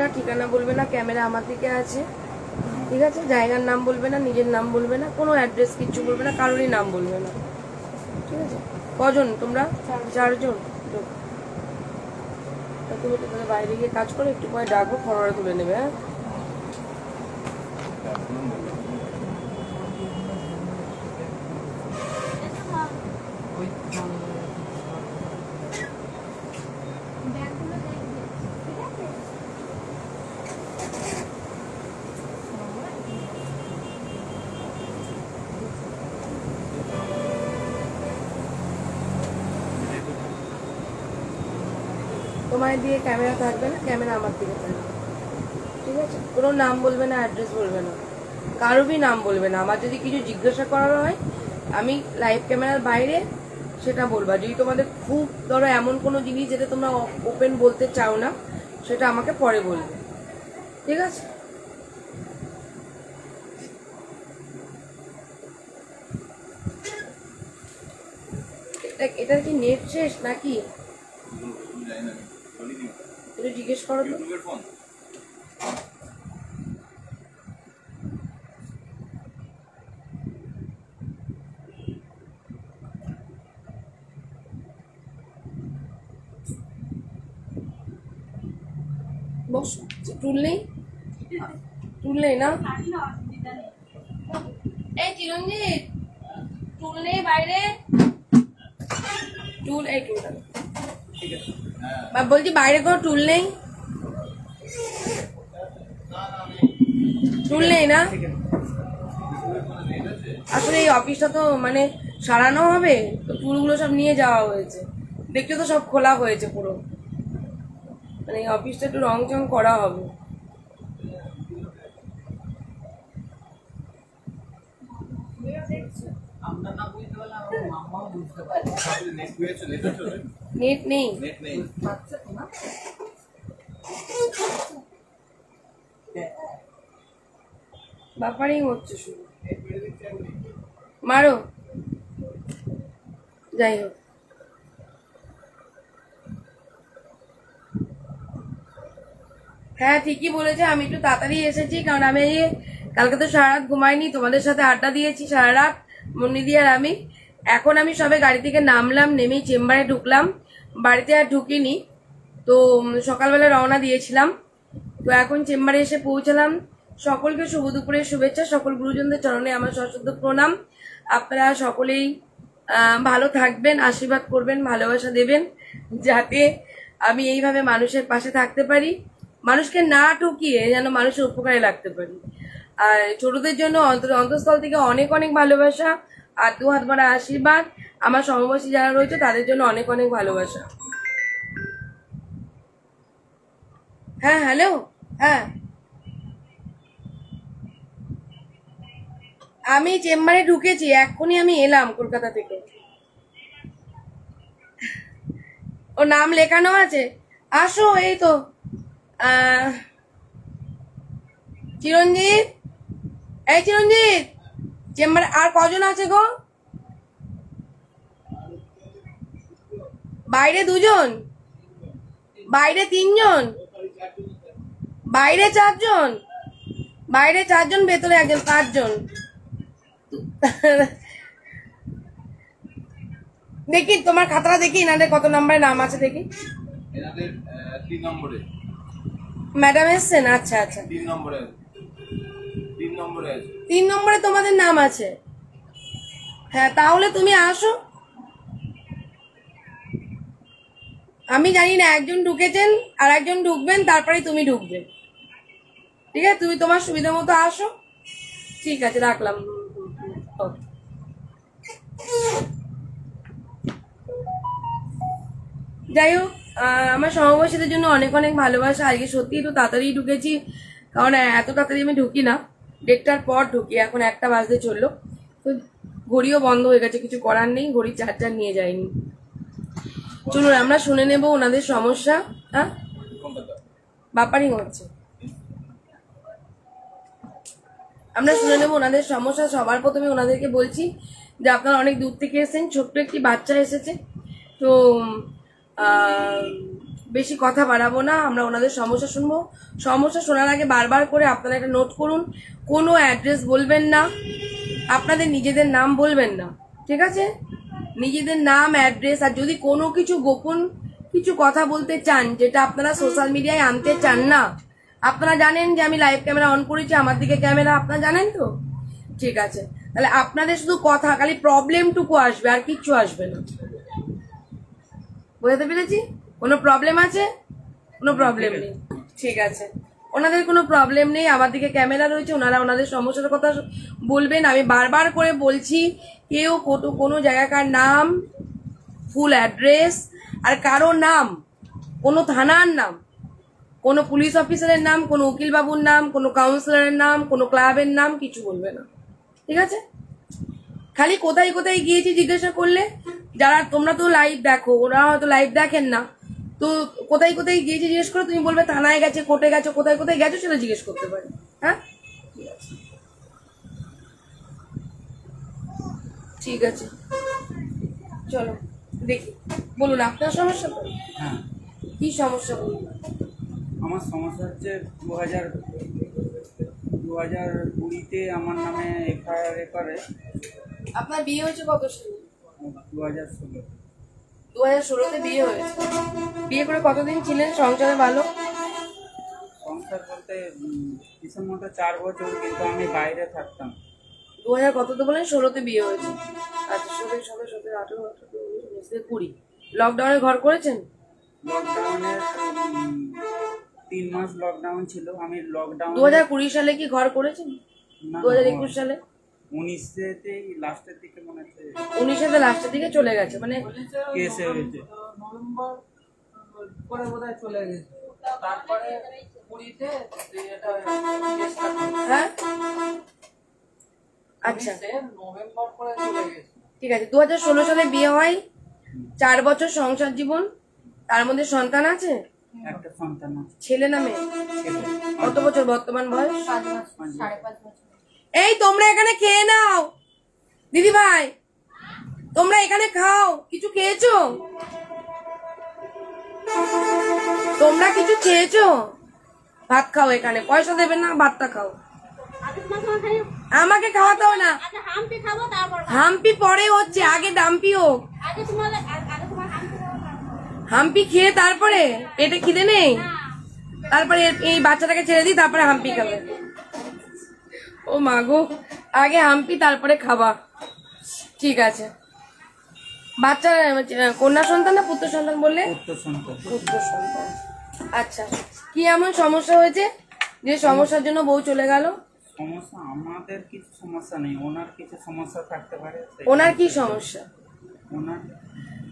না, ঠিকানা বলবে না, ক্যামেরা আমার দিকে আছে, ঠিক আছে? জায়গার নাম বলবে না, নিজের নাম বলবে না, কোনো অ্যাড্রেস কিচ্ছু বলবে না, কারোরই নাম বলবে না, ঠিক আছে? কজন তোমরা? 4 জন। তুমি তোমাদের বাইরে গিয়ে কাজ করো, একটু পরে ডাকবো, ফরওয়ার্ডে তুলে নেবে। হ্যাঁ, তোমার দিয়ে ক্যামেরা থাকবে না, ক্যামেরা আমার দিকে থাকবে, ঠিক আছে? কোনো নাম বলবে না, অ্যাড্রেস বলবে না, কারোরই নাম বলবে না। আমার যদি কিছু জিজ্ঞাসা করার হয় আমি লাইভ ক্যামেরার বাইরে সেটা বলবা। যদি তোমাদের খুব ধরো এমন কোনো জিনিস যেটা তোমরা ওপেন বলতে চাও না, সেটা আমাকে পরে বলবে, ঠিক আছে? এটার কি নেট শেষ নাকি একটু জিজ্ঞেস করো তো। বস, টুল নেই, টুল নেই না? এই চিরঞ্জিত, টুল নেই বাইরে? টুল, এই টুলটা বলছি, বাইরে কোনো টুল নেই? টুল নেই না? আসলে এই অফিসটা তো মানে সারানো হবে, তো টুলগুলো সব নিয়ে যাওয়া হয়েছে। দেখছো তো, সব খোলা হয়েছে পুরো, মানে এই অফিসটা একটু রং চং করা হবে। নেট নেই, বাপারিং হচ্ছে শুধু, মারো। যাই হোক, হ্যাঁ ঠিকই বলেছে। আমি একটু তাড়াতাড়ি এসেছি, কারণ আমি কালকে তো সারা রাত ঘুমাইনি, তোমাদের সাথে আড্ডা দিয়েছি সারা রাত, মুন্নিদি আর আমি। এখন আমি সবে গাড়ি থেকে নামলাম, নেমেই চেম্বারে ঢুকলাম, বাড়িতে আর ঢুকিনি। তো সকালবেলা রওনা দিয়েছিলাম, তো এখন চেম্বারে এসে পৌঁছালাম। সকলকে শুভ দুপুরের শুভেচ্ছা, সকল গুরুজনদের চরণে আমার সশ্রদ্ধ প্রণাম। আপনারা সকলেই ভালো থাকবেন, আশীর্বাদ করবেন, ভালোবাসা দেবেন, যাতে আমি এইভাবে মানুষের পাশে থাকতে পারি, মানুষকে না ঠকিয়ে যেন মানুষের উপকারে লাগতে পারি। আর ছোটদের জন্য অন্তঃস্থল থেকে অনেক অনেক ভালোবাসা আর 2 হাত ভরা আশীর্বাদ। আমার সমবয়সী যারা রয়েছে তাদের জন্য অনেক অনেক ভালোবাসা। হ্যাঁ, হ্যালো, হ্যাঁ আমি চেম্বারে ঢুকেছি, এক্ষুনি আমি এলাম কলকাতা থেকে। ও নাম লেখানো আছে, আসো। এই তো চিরঞ্জিত, এই চিরঞ্জিত, চেম্বারে আর কজন আছে গো? বাইরে 2 জন, বাইরে 3 জন, বাইরে 4 জন, বাইরে 4 জন, ভেতরে 1 জন, 5 জন। দেখি তোমার খাতাটা দেখি, এনাদের কত নম্বরে নাম আছে দেখি। এনাদের 3 নম্বরে ম্যাডাম এসছেন? আচ্ছা আচ্ছা, 3 নম্বরে, 3 নম্বরে তোমাদের নাম আছে। হ্যাঁ, তাহলে তুমি আসো। আমি জানি না, একজন ঢুকেছেন আর একজন ঢুকবেন, তারপরে তুমি ঢুকবে, ঠিক আছে? তুমি তোমার সুবিধা মতো আসো, ঠিক আছে? রাখলাম। যাই হোক, আমার সমবয়সীদের জন্য অনেক অনেক ভালোবাসা। আজকে সত্যি একটু তাড়াতাড়ি ঢুকেছি, কারণ এত তাড়াতাড়ি আমি ঢুকি না, 1:30টার পর ঢুকি। এখন 1টা বাজতে চললো, তো ঘড়িও বন্ধ হয়ে গেছে, কিছু করার নেই, ঘড়ি চার্জার নিয়ে যায়নি। চলুন আমরা শুনে নেব ওনাদের সমস্যা। হ্যাঁ, বাপারিং হচ্ছে, আমরা শুনে নেব ওনাদের সমস্যা। সবার প্রথমে ওনাদেরকে বলছি যে আপনারা অনেক দূর থেকে এসেছেন, ছোট্ট একটি বাচ্চা এসেছে, তো বেশি কথা বাড়াবো না, আমরা ওনাদের সমস্যা শুনবো। সমস্যা শোনার আগে বারবার করে আপনারা একটা নোট করুন, কোনো অ্যাড্রেস বলবেন না, আপনাদের নিজেদের নাম বলবেন না, ঠিক আছে? নিজেদের নাম, অ্যাড্রেস, আর যদি কোনো কিছু গোপন কিছু কথা বলতে চান যেটা আপনারা সোশ্যাল মিডিয়ায় আনতে চান না, আপনারা জানেন যে আমি লাইভ ক্যামেরা অন করেছি, আমার দিকে ক্যামেরা, আপনারা জানেন তো, ঠিক আছে? তাহলে আপনাদের শুধু কথা, খালি প্রবলেমটুকু আসবে, আর কিচ্ছু আসবে না। বুঝতে পেরেছি? কোনো প্রবলেম আছে? কোনো প্রবলেম নেই, ঠিক আছে। ওনাদের কোনো প্রবলেম নেই, আমার দিকে ক্যামেরা রয়েছে, ওনারা ওনাদের সমস্যার কথা বলবেন। আমি বারবার করে বলছি, কেউ কোনো জায়গাকার নাম, ফুল অ্যাড্রেস, আর কারো নাম, কোনো থানার নাম, কোনো পুলিশ অফিসারের নাম, কোনো উকিল বাবুর নাম, কোনো কাউন্সিলরের নাম, কোনো ক্লাবের নাম কিছু বলবে না, ঠিক আছে? খালি কোথায় কোথায় গিয়েছি জিজ্ঞাসা করলে, যারা তোমরা তো লাইভ দেখো, ওরা হয়তো লাইভ দেখেন না, তো কোথায় কোথায় গিয়েছি জিজ্ঞেস করে তুমি বলবে থানায় গেছে, কোর্টে গেছো, কোথায় কোথায় গেছো সেটা জিজ্ঞেস করতে পারে। হ্যাঁ, ঠিক আছে, চলো দেখি, বলুন আপনার সমস্যা তো। হ্যাঁ, কি সমস্যা বলুন? আমার সমস্যা হচ্ছে 2020-তে আমার নামে এফআইআর করে। আপনার বিয়ে হয়েছে কত সালে? 2016। 2016-তে বিয়ে হয়েছে। বিয়ে করে কতদিন ছিলেন সংসারে ভালো? সংসার বলতে হিসেব মতো 4 বছর, কিন্তু আমি বাইরে থাকতাম। 2000 কততে বলেন? 16-তে বিয়ে হয়েছে। আচ্ছা, 16, 17, 18, 18, 19, 20। লকডাউনে ঘর করেছেন? লকডাউনের 3 মাস লকডাউন ছিল। আমি লকডাউন 2020 সালে কি ঘর করেছেন? 2021 সালে? 19-তে লাস্টের দিকে মনে হচ্ছে 19-তে লাস্টের দিকে চলে গেছে, মানে কেস হয়েছে। নভেম্বর পরে বোধহয় চলে গেছে, তারপরে 20-তে এটা কেসটা হ্যাঁ, আচ্ছা নভেম্বর করে চলে গেছে। ঠিক আছে। 2016 সালে বিয়ে হয়, 4 বছর সংসার জীবন, তার মধ্যে সন্তান আছে? একটা সন্তান আছে। ছেলে না মেয়ে? ছেলে। কত বছর বর্তমান বয়স? 5.5 বছর। এই তোমরা এখানে খেয়ে নাও দিদি ভাই, তোমরা এখানে খাও। কিছু খেয়েছো? তোমরা কিছু খেয়েছো? ভাত খাও, এখানে পয়সা দেবে না, ভাতটা খাও। আমাকে খাওয়াতে হবে না, হাম্পি পরে হচ্ছে, আগে ডাম্পি হোক। হাম্পি খেয়ে তারপরে পেটে খিদে নেই, তারপরে এই বাচ্চাটাকে ছেড়ে দিই, তারপরে হাম্পি খাবে। ও মা গো, আগে হাম্পি তারপরে খাবা, ঠিক আছে। বাচ্চা কন্যা সন্তান না পুত্র সন্তান বললে? পুত্র সন্তান। পুত্র সন্তান, আচ্ছা। কি এমন সমস্যা হয়েছে যে সমস্যার জন্য বউ চলে গেল? সমস্যা আমাদের কিছু সমস্যা নেই, ওনার কিছু সমস্যা থাকতে পারে। ওনার কি সমস্যা? ওনার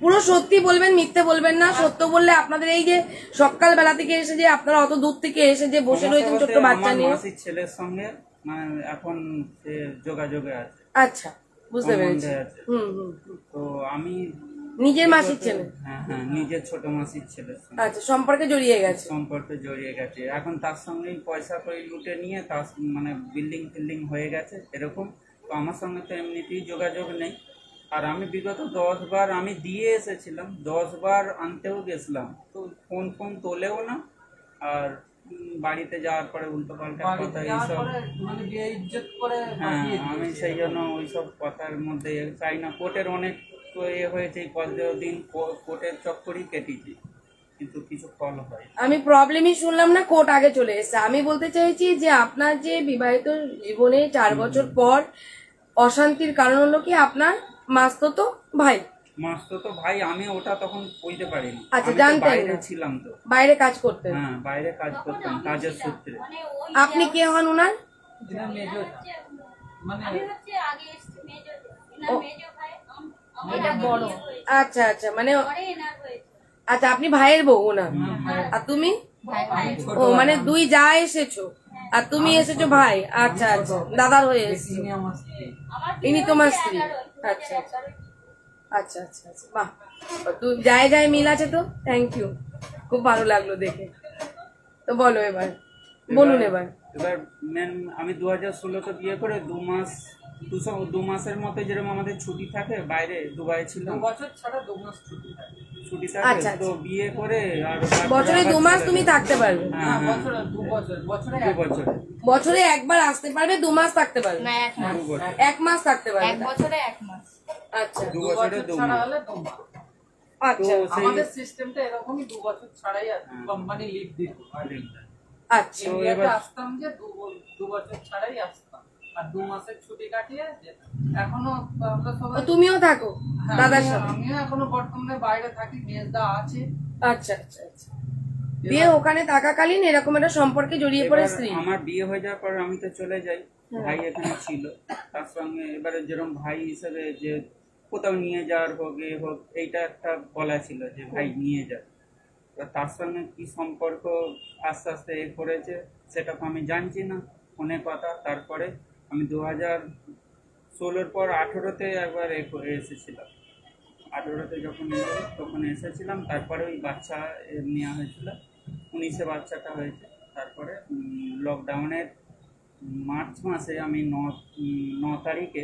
পুরো সত্যি বলবেন, মিথ্যে বলবেন না। সত্য বললে আপনাদের এই যে সকাল বেলা থেকে এসে যে আপনারা অত দূর থেকে এসে যে বসে রয়েছেন ছোট্ট বাচ্চা নিয়ে, মাসির ছেলের সঙ্গে মানে এখন সে যোগাযোগে আছে। আচ্ছা, বুঝতে পেরেছি। হুম হুম। তো আমি নিজের মাসির ছেলে? হ্যাঁ হ্যাঁ, নিজের ছোট মাসির ছেলের সঙ্গে আচ্ছা, সম্পর্কে জড়িয়ে গেছে। সম্পর্কে জড়িয়ে গেছে। এখন তার সঙ্গেই পয়সা করে লুটে নিয়ে তার মানে বিল্ডিং ফিল্ডিং হয়ে গেছে এরকম। তো আমার সঙ্গে তো এমনিতেই যোগাযোগ নেই। আর আমি বিগত 10 বার আমি দিয়ে এসেছিলাম, 10 বার আনতেও গেছিলাম, তো ফোন তোলেও না। আর বাড়িতে যাওয়ার পরে উল্টো পাল্টা কথা এইসব, মানে বেইজ্জত করে হ্যাঁ, আমি সেই জন্য ওইসব কথার মধ্যে চাই না। কোর্টের অনেক তো হয়েছে, এই 15 দিন কোর্টের চক্করই কেটেছি, কিন্তু কিছু ফল হয়। আমি প্রবলেমই শুনলাম না, কোর্ট আগে চলে এসেছে। আমি বলতে চাইছি যে আপনার যে বিবাহিত জীবনে 4 বছর পর অশান্তির কারণ হলো কি আপনার মাসতুতো ভাই? মাসতুতো ভাই, আমি ওটা তখন বুঝতে পারিনি। আচ্ছা, আমি তো জানতেন বাইরে না? ছিলাম, তো বাইরে কাজ করতেন? হ্যাঁ, বাইরে কাজ করতাম কাজের সূত্রে। আপনি কে হন উনার? মানে আচ্ছা আচ্ছা, মানে আচ্ছা, আপনি ভাইয়ের বউ ওনার, আর তুমি? ও মানে দুই যা এসেছো আর তুমি এসেছো ভাই। আচ্ছা আচ্ছা, দাদার হয়ে এসেছো। ইনি আমার স্ত্রী। ইনি তোমার স্ত্রী? আচ্ছা আচ্ছা আচ্ছা আচ্ছা আচ্ছা, বাহ, যায় মিল আছে তো। থ্যাংক ইউ, খুব ভালো লাগলো দেখে। তো বলো এবার, বলুন এবার। এবার মেন, আমি 2016-তে বিয়ে করে 2 মাস দু মাসের মতো যেরকম আমাদের ছুটি থাকে, বাইরে দুবাই ছিল 2 বছর ছাড়া 2 মাস ছুটি থাকে। ছুটি আচ্ছা, থাকে, তো বিয়ে করে আর বছরে 2 মাস তুমি থাকতে পারবে, না বছরে 2 বছর, বছরে 2 এক বছরে বছরে একবার আসতে পারবে, 2 মাস থাকতে পারবে, না 1 মাস, 2 বছর 1 মাস থাকতে পারবে। 1 বছরে 1 মাস। আচ্ছা 2 2 বছরে বছর 2 ছাড়া মাস। হলে 2 মাস। আচ্ছা তো সেই আমাদের সিস্টেমটা এরকমই, 2 বছর ছাড়াই কোম্পানি লিভ দিত। আচ্ছা ইন্ডিয়াতে এবার- আসতাম যে 2 বছর ছাড়াই আসতাম, আর 2 মাসের ছুটি কাটিয়ে যেতাম। এখনো আমরা ও, সবাই, তুমিও থাকো হ্যাঁ, দাদার সাথে? আমিও এখনো বর্তমানে বাইরে থাকি, মেজদা আছে। আচ্ছা আচ্ছা আচ্ছা। দিয়ে ওখানে থাকাকালীন এরকম একটা সম্পর্কে জড়িয়ে পড়ে এবার স্ত্রী। আমার বিয়ে হয়ে যাওয়ার পর আমি তো চলে যাই, ভাই এখানে ছিল, তার সঙ্গে এবারে যেরকম ভাই হিসেবে যে কোথাও নিয়ে যাওয়ার হোক এ হোক, এইটা একটা বলা ছিল যে ভাই নিয়ে যা। তো তার সঙ্গে কি সম্পর্ক আস্তে আস্তে এ করেছে সেটা তো আমি জানছি না, ফোনে কথা। তারপরে আমি 2016-র পর 18-তে একবার এসেছিলাম, 18-তে যখন এলো তখন এসেছিলাম। তারপরে ওই বাচ্চা নেওয়া হয়েছিল, 19-এ বাচ্চাটা হয়েছে। তারপরে লকডাউনের মার্চ মাসে আমি 9 তারিখে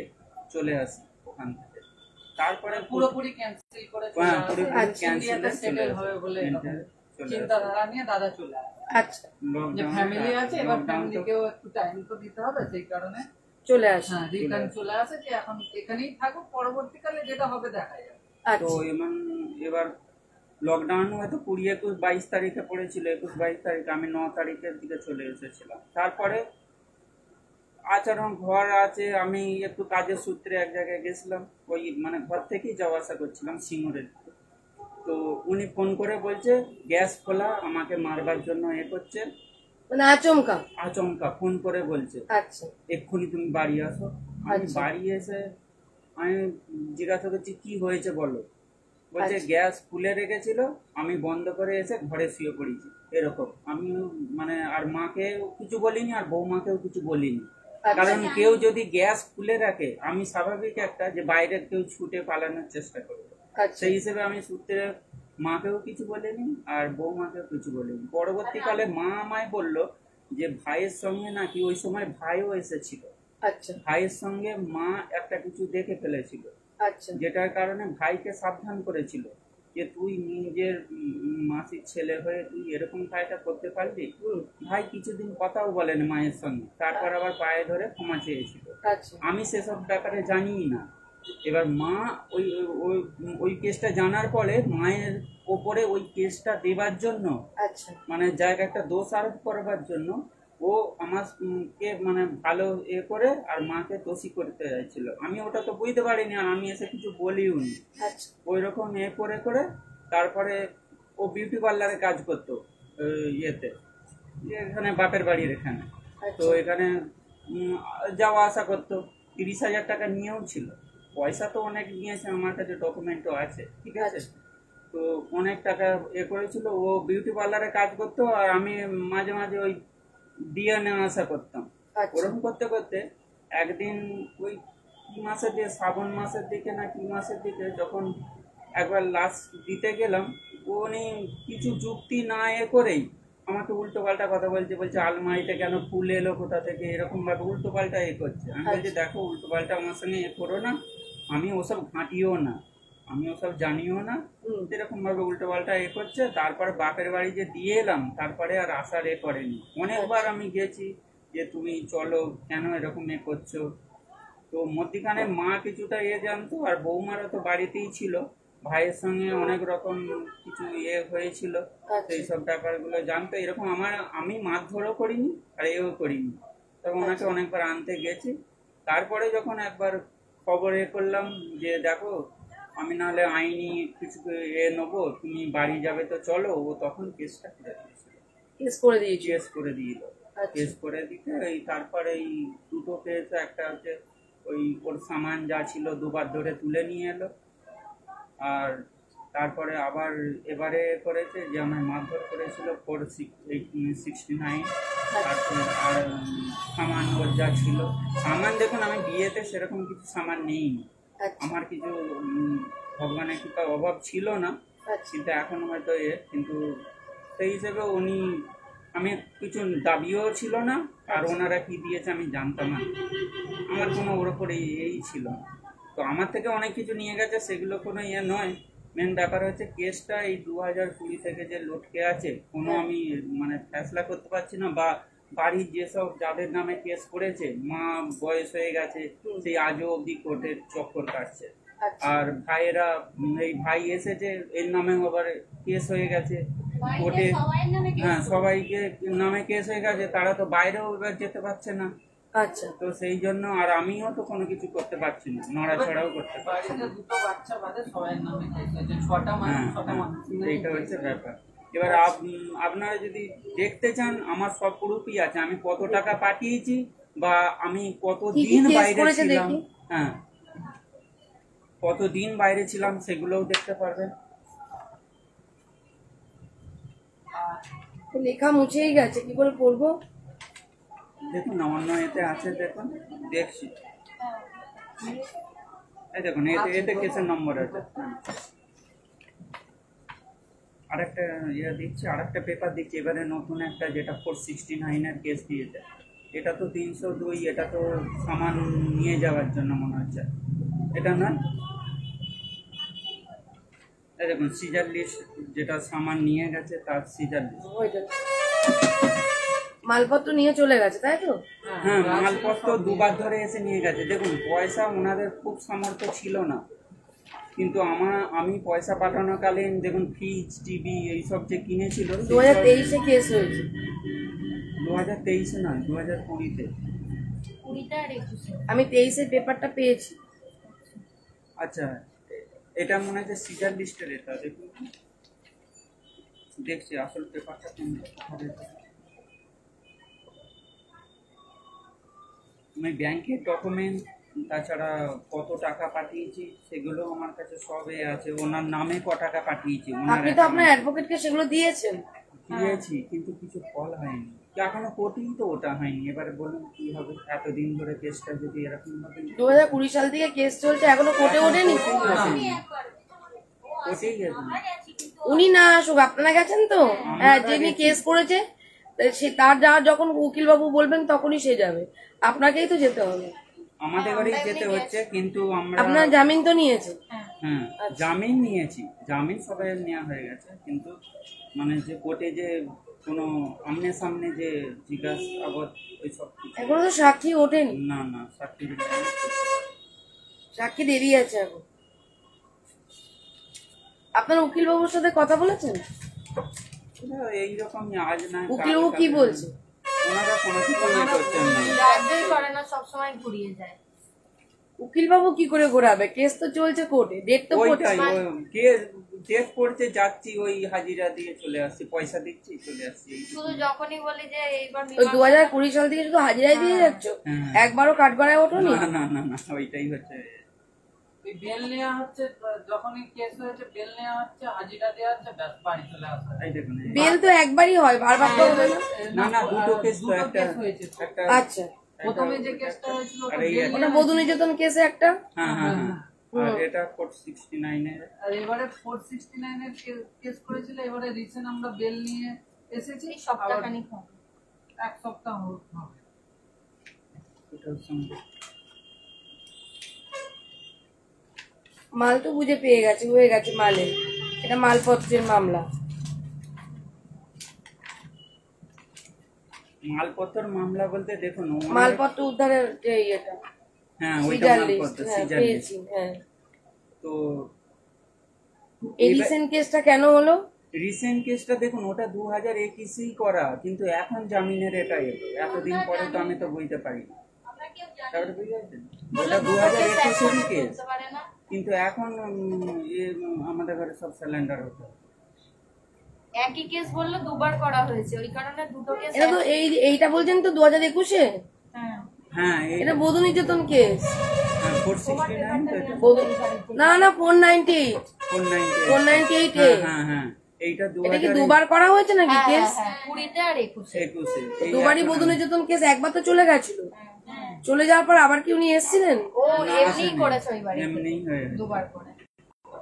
চলে আসি ওখান থেকে। তারপরে পুরোপুরি ক্যান্সেল করে চলে হ্যাঁ, আসে। পুরোপুরি আচ্ছা, cancel ইন্ডিয়াতে চলে সেটেল আসে। হবে বলে ইন্ডিয়াতে চলে আসে। চিন্তাধারা নিয়ে দাদা চলে আসে। আচ্ছা যে Lockdown-এ ফ্যামিলি আছে, এবার lockdown তো- ফ্যামিলিকেও একটু টাইম তো দিতে হবে, সেই কারণে চলে আসে। হ্যাঁ রিটার্ন চলে আসে, যে এখন এখানেই থাকো, পরবর্তীকালে যেটা হবে দেখা যাবে। তো আচ্ছা এবার লকডাউন হয়তো 20, 21, 22 তারিখে পড়েছিল, 21, 22 তারিখে। আমি 9 তারিখের দিকে চলে এসেছিলাম। তারপরে আচরণ ঘর আছে, আমি একটু কাজের সূত্রে এক জায়গায় গেছিলাম, ওই মানে ঘর থেকেই যাওয়া আসা করছিলাম সিঙ্গুরের। তো উনি ফোন করে বলছে গ্যাস খোলা, আমাকে মারবার জন্য এ করছে, মানে আচমকা। আচমকা ফোন করে বলছে আচ্ছা এক্ষুনি তুমি বাড়ি আসো। আমি আচ্ছা। বাড়ি এসে আমি জিজ্ঞাসা করছি কি হয়েছে বলো। বলছে আচ্ছা। গ্যাস খুলে রেখেছিল, আমি বন্ধ করে এসে ঘরে শুয়ে পড়েছি। এরকম আমি মানে আর মাকেও কিছু বলিনি আর বৌমাকেও কিছু বলিনি, আচ্ছা। কারণ কেউ যদি গ্যাস খুলে রাখে আমি স্বাভাবিক একটা যে বাইরের কেউ ছুটে পালানোর চেষ্টা করবে, আচ্ছা সেই হিসেবে আমি সূত্রে মাকেও কিছু বলিনি আর বৌমাকেও কিছু বলিনি। পরবর্তীকালে মা আমায় বলল যে ভাইয়ের সঙ্গে নাকি ওই সময় ভাইও এসেছিল, আচ্ছা ভাইয়ের সঙ্গে মা একটা কিছু দেখে ফেলেছিল, আচ্ছা যেটার কারণে ভাইকে সাবধান করেছিল যে তুই নিজের মাসির ছেলে হয়ে তুই এরকম কাজটা করতে পারবি। ভাই কিছুদিন কথাও বলেন মায়ের সঙ্গে, তারপর আবার পায়ে ধরে ক্ষমা চেয়েছিল। আচ্ছা আমি সেসব ব্যাপারে জানিই না। এবার মা ওই ওই ওই কেসটা জানার পরে মায়ের ওপরে ওই কেসটা দেবার জন্য, আচ্ছা মানে জায়গা একটা দোষ আরোপ করবার জন্য ও আমাকে মানে ভালো এ করে আর মাকে দোষী করতে চাইছিল। আমি ওটা তো বুঝতে পারিনি আর আমি এসে কিছু বলিও নি। আচ্ছা ওই রকম এ করে করে তারপরে ও বিউটি পার্লারে কাজ করতো ইয়েতে, এখানে বাপের বাড়ির এখানে। তো এখানে যাওয়া আসা করতো, 30,000 টাকা নিয়েও ছিল। পয়সা তো অনেক নিয়েছে, আমার কাছে ডকুমেন্টও আছে, ঠিক আছে। তো অনেক টাকা এ করেছিল। ও বিউটি পার্লারে কাজ করতো আর আমি মাঝে মাঝে ওই দিয়ে নেওয়া আসা করতাম। আচ্ছা ওরকম করতে করতে একদিন ওই কি মাসের দিকে, শ্রাবণ মাসের দিকে না কি মাসের দিকে, যখন একবার লাস্ট দিতে গেলাম, উনি কিছু যুক্তি না এ করেই আমাকে উল্টো পাল্টা কথা বলছে আলমারিতে কেন ফুল এলো কোথা থেকে, এরকম ভাবে উল্টো পাল্টা এ করছে। আমি বলছি দেখো উল্টো পাল্টা আমার সঙ্গে এ করো না, আমি ওসব ঘাঁটিও না, আমি ওসব জানিও না, এরকম ভাবে উল্টো পাল্টা এ করছে। তারপরে বাপের বাড়ি যে দিয়ে এলাম, তারপরে আর আসার এ করেনি। অনেকবার আমি গেছি যে তুমি চলো, কেন এরকম এ করছো। তো মধ্যিখানে মা কিছুটা এ জানতো আর বৌমারা তো বাড়িতেই ছিল, ভাইয়ের সঙ্গে অনেক রকম কিছু ইয়ে হয়েছিল, সেই সব ব্যাপারগুলো জানতো। এরকম আমি মারধরও করিনি আর এও করিনি, তবে ওনাকে অনেকবার আনতে গেছি। তারপরে যখন একবার খবর এ করলাম যে দেখো আমি নাহলে আইনি কিছু এ নেবো, তুমি বাড়ি যাবে তো চলো, ও তখন কেসটা করে দিয়েছিল, কেস করে দিয়েছি। কেস করে দিল। কেস করে দিতে এই তারপরে এই দুটো কেস, একটা হচ্ছে ওই ওর সামান যা ছিল দুবার ধরে তুলে নিয়ে এলো, আর তারপরে আবার এবারে করেছে যে আমার মারধর করেছিল 469। তারপরে আর সামান ওর যা ছিল, সামান দেখুন আমি বিয়েতে সেরকম কিছু সামান নেইনি, আমার কিছু ভগবানের কৃপা অভাব ছিল না, কিন্তু এখন হয়তো কিন্তু সেই হিসেবে উনি আমি কিছু দাবিও ছিল না, আর ওনারা কি দিয়েছে আমি জানতাম না, আমার কোনো ওর ওপরে এই ছিল না। তো আমার থেকে অনেক কিছু নিয়ে গেছে, সেগুলো কোনো ইয়ে নয়। মেন ব্যাপার হচ্ছে কেসটা এই 2020 থেকে যে লটকে আছে, কোনো আমি মানে ফেসলা করতে পারছি না, বা বাড়ির যেসব যাদের নামে কেস করেছে, মা বয়স হয়ে গেছে, সেই আজও অবধি কোর্টের চক্কর কাটছে। আর ভাইয়েরা এই ভাই এসেছে, এর নামে আবার কেস হয়ে গেছে কোর্টে। হ্যাঁ, সবাইকে নামে কেস হয়ে গেছে, তারা তো বাইরেও এবার যেতে পারছে না। আচ্ছা, তো সেই জন্য আর আমিও তো কোনো কিছু করতে পারছি না, নড়াচড়াও করতে পারছি না। বাড়িতে দুটো বাচ্চা বাদে সবাই নামে কেস হয়েছে, 6টা মানুষ, 6টা মানুষ। এইটা হচ্ছে ব্যাপার। এবার আপনারা যদি দেখতে চান, আমার সব প্রুফই আছে, আমি কত টাকা পাঠিয়েছি বা আমি কতদিন case বাইরে করেছে ছিলাম। দেখি। হ্যাঁ, কতদিন বাইরে ছিলাম সেগুলোও দেখতে পারবেন। তো লেখা মুছেই গেছে, কি করে পড়বো? দেখুন অন্য এতে আছে, দেখুন দেখছি, এই দেখুন এতে কেসের নম্বর আছে। আরেকটা ইয়ে দিচ্ছি, আরেকটা পেপার দিচ্ছি, এবারে নতুন একটা যেটা 469-এর কেস দিয়েছে। এটা তো 302, এটা তো সামান নিয়ে যাওয়ার জন্য মনে হচ্ছে, এটা না? এই দেখুন সিজার লিস্ট, যেটা সামান নিয়ে গেছে তার সিজার লিস্ট। ওইটা মালপত্র নিয়ে চলে গেছে, তাই তো? হ্যাঁ, মালপত্র দুবার ধরে এসে নিয়ে গেছে। দেখুন পয়সা ওনাদের খুব সামর্থ্য ছিল না, কিন্তু আমি পয়সা পাঠানোকালীন দেখুন ফ্রিজ, টিভি এইসব যে কিনেছিল, 2023-এ কেস হয়েছে। 2023-এ নয়, 2020-তে। আমি 23-এর পেপারটা পেয়েছি। আচ্ছা, এটা মনে হচ্ছে সিজার লিস্টের, এটা দেখুন, দেখছি আসল পেপারটা কোনটা। আমি ব্যাংকের ডকুমেন্ট, তাছাড়া কত টাকা পাঠিয়েছি সেগুলো আমার কাছে সবে আছে, ওনার নামে ক টাকা পাঠিয়েছি ওনার আপনি তো আপনার অ্যাডভোকেটকে সেগুলো দিয়েছেন। দিয়েছি, কিন্তু কিছু ফল হয়নি, এখনো কোর্টেই তো ওটা হয়নি। এবারে বলুন কি হবে, এতদিন ধরে কেসটা যদি এরকম ভাবে 2020 সাল থেকে কেস চলছে, এখনো কোর্টে ওঠেনি। কোর্টেই গেছে। উনি না আসুক, আপনারা গেছেন তো? হ্যাঁ, যিনি কেস করেছে সে তার যখন উকিল বাবু বলবেন তখনই সে যাবে, আপনাকেই তো যেতে হবে। আমাদের বাড়ি যেতে হচ্ছে, কিন্তু আমরা আপনার জামিন তো নিয়েছেন? হ্যাঁ জামিন নিয়েছি, জামিন সবাই নেওয়া হয়ে গেছে, কিন্তু মানে যে কোর্টে যে কোনো আমনে সামনে যে জিজ্ঞাসাবাদ ওইসব কিছু এখনো তো সাক্ষী ওঠেনি। না, না সার্টিফিকেট সাক্ষী দেরি আছে এখন। আপনার উকিল বাবুর সাথে কথা বলেছেন? এইরকম আজ না উকিল বাবু কি বলছে? ওনারা কোনো কিছু করছেন না। রাজ্যই করে না, সবসময় ঘুরিয়ে যায়। উকিল বাবু কি করে ঘোরাবে? কেস তো চলছে কোর্টে, ডেট তো ওইটাই, কে ডেট পড়তে যাচ্ছি, ওই হাজিরা দিয়ে চলে আসছি, পয়সা দিচ্ছি চলে আসছি। শুধু যখনই বলি যে এইবার ওই 2020 সাল থেকে শুধু হাজিরাই দিয়ে যাচ্ছ, একবারও কাঠগড়ায় ওঠোনি? না না না না, ওইটাই হচ্ছে। ওই বেল নেওয়া হচ্ছে, যখনই কেস হয়েছে বেল নেওয়া হচ্ছে, হাজিরা দেওয়া হচ্ছে, ব্যাস বাড়ি চলে আসা। এই দেখুন বেল তো একবারই হয়, বারবার তো হবে না। না না, দুটো কেস তো, দুটো একটা কেস হয়েছে তো। একটা আচ্ছা, প্রথমে যে কেসটা হয়েছিল আর ওটা এই বেল ওটা নেওয়া বধূ নির্যাতন কেসে একটা। হ্যাঁ হ্যাঁ হ্যাঁ, আর এটা 469-এর। আর এবারে 469 এর কেস করেছিল, এবারে রিসেন্ট আমরা বেল নিয়ে এসেছি, এই সপ্তাহখানিক হবে। এক সপ্তাহ হবে। এটার সঙ্গে মাল তো বুঝে পেয়ে গেছে, হয়ে গেছে মালে। এটা মালপত্রের মামলা। মালপত্র মামলা বলতে দেখুন মালপত্র উদ্ধারের যে ইয়েটা, হ্যাঁ ওইটা সিজার লিস্ট, মালপত্র, হ্যাঁ সিজার লিস্ট। পেয়েছি। হ্যাঁ, তো এই রিসেন্ট কেসটা কেন হলো? রিসেন্ট কেসটা দেখুন, ওটা 2021-এই করা, কিন্তু এখন জামিনের এটা এলো, এতদিন পরে তো আমি তো বুঝতে পারি না। তারপরে বুঝতে ওটা 2021-এরই কেস, কিন্তু এখন আমাদের ঘরে সব সিলিন্ডার হতো। একই কেস বললো দুবার করা হয়েছে, ওই কারণে দুটো কেস। এটা তো এইটা বলছেন তো 2021-এ? হ্যাঁ, হ্যাঁ এটা বধূ নির্যাতন কেস। 469 তো এটা, না না, 498 498 498-এ। হ্যাঁ হ্যাঁ, এইটা এটা কি দুবার করা হয়েছে নাকি কেস? 20 আর 21-এ। 21-এ দুবারই বধূ নির্যাতন কেস, একবার তো চলে গেছিল। চলে যাওয়ার পর আবার কি উনি এসেছিলেন? ও এমনিই করেছে ওই বাড়িতে, এমনিই হয়ে গেছে। দুবার করে।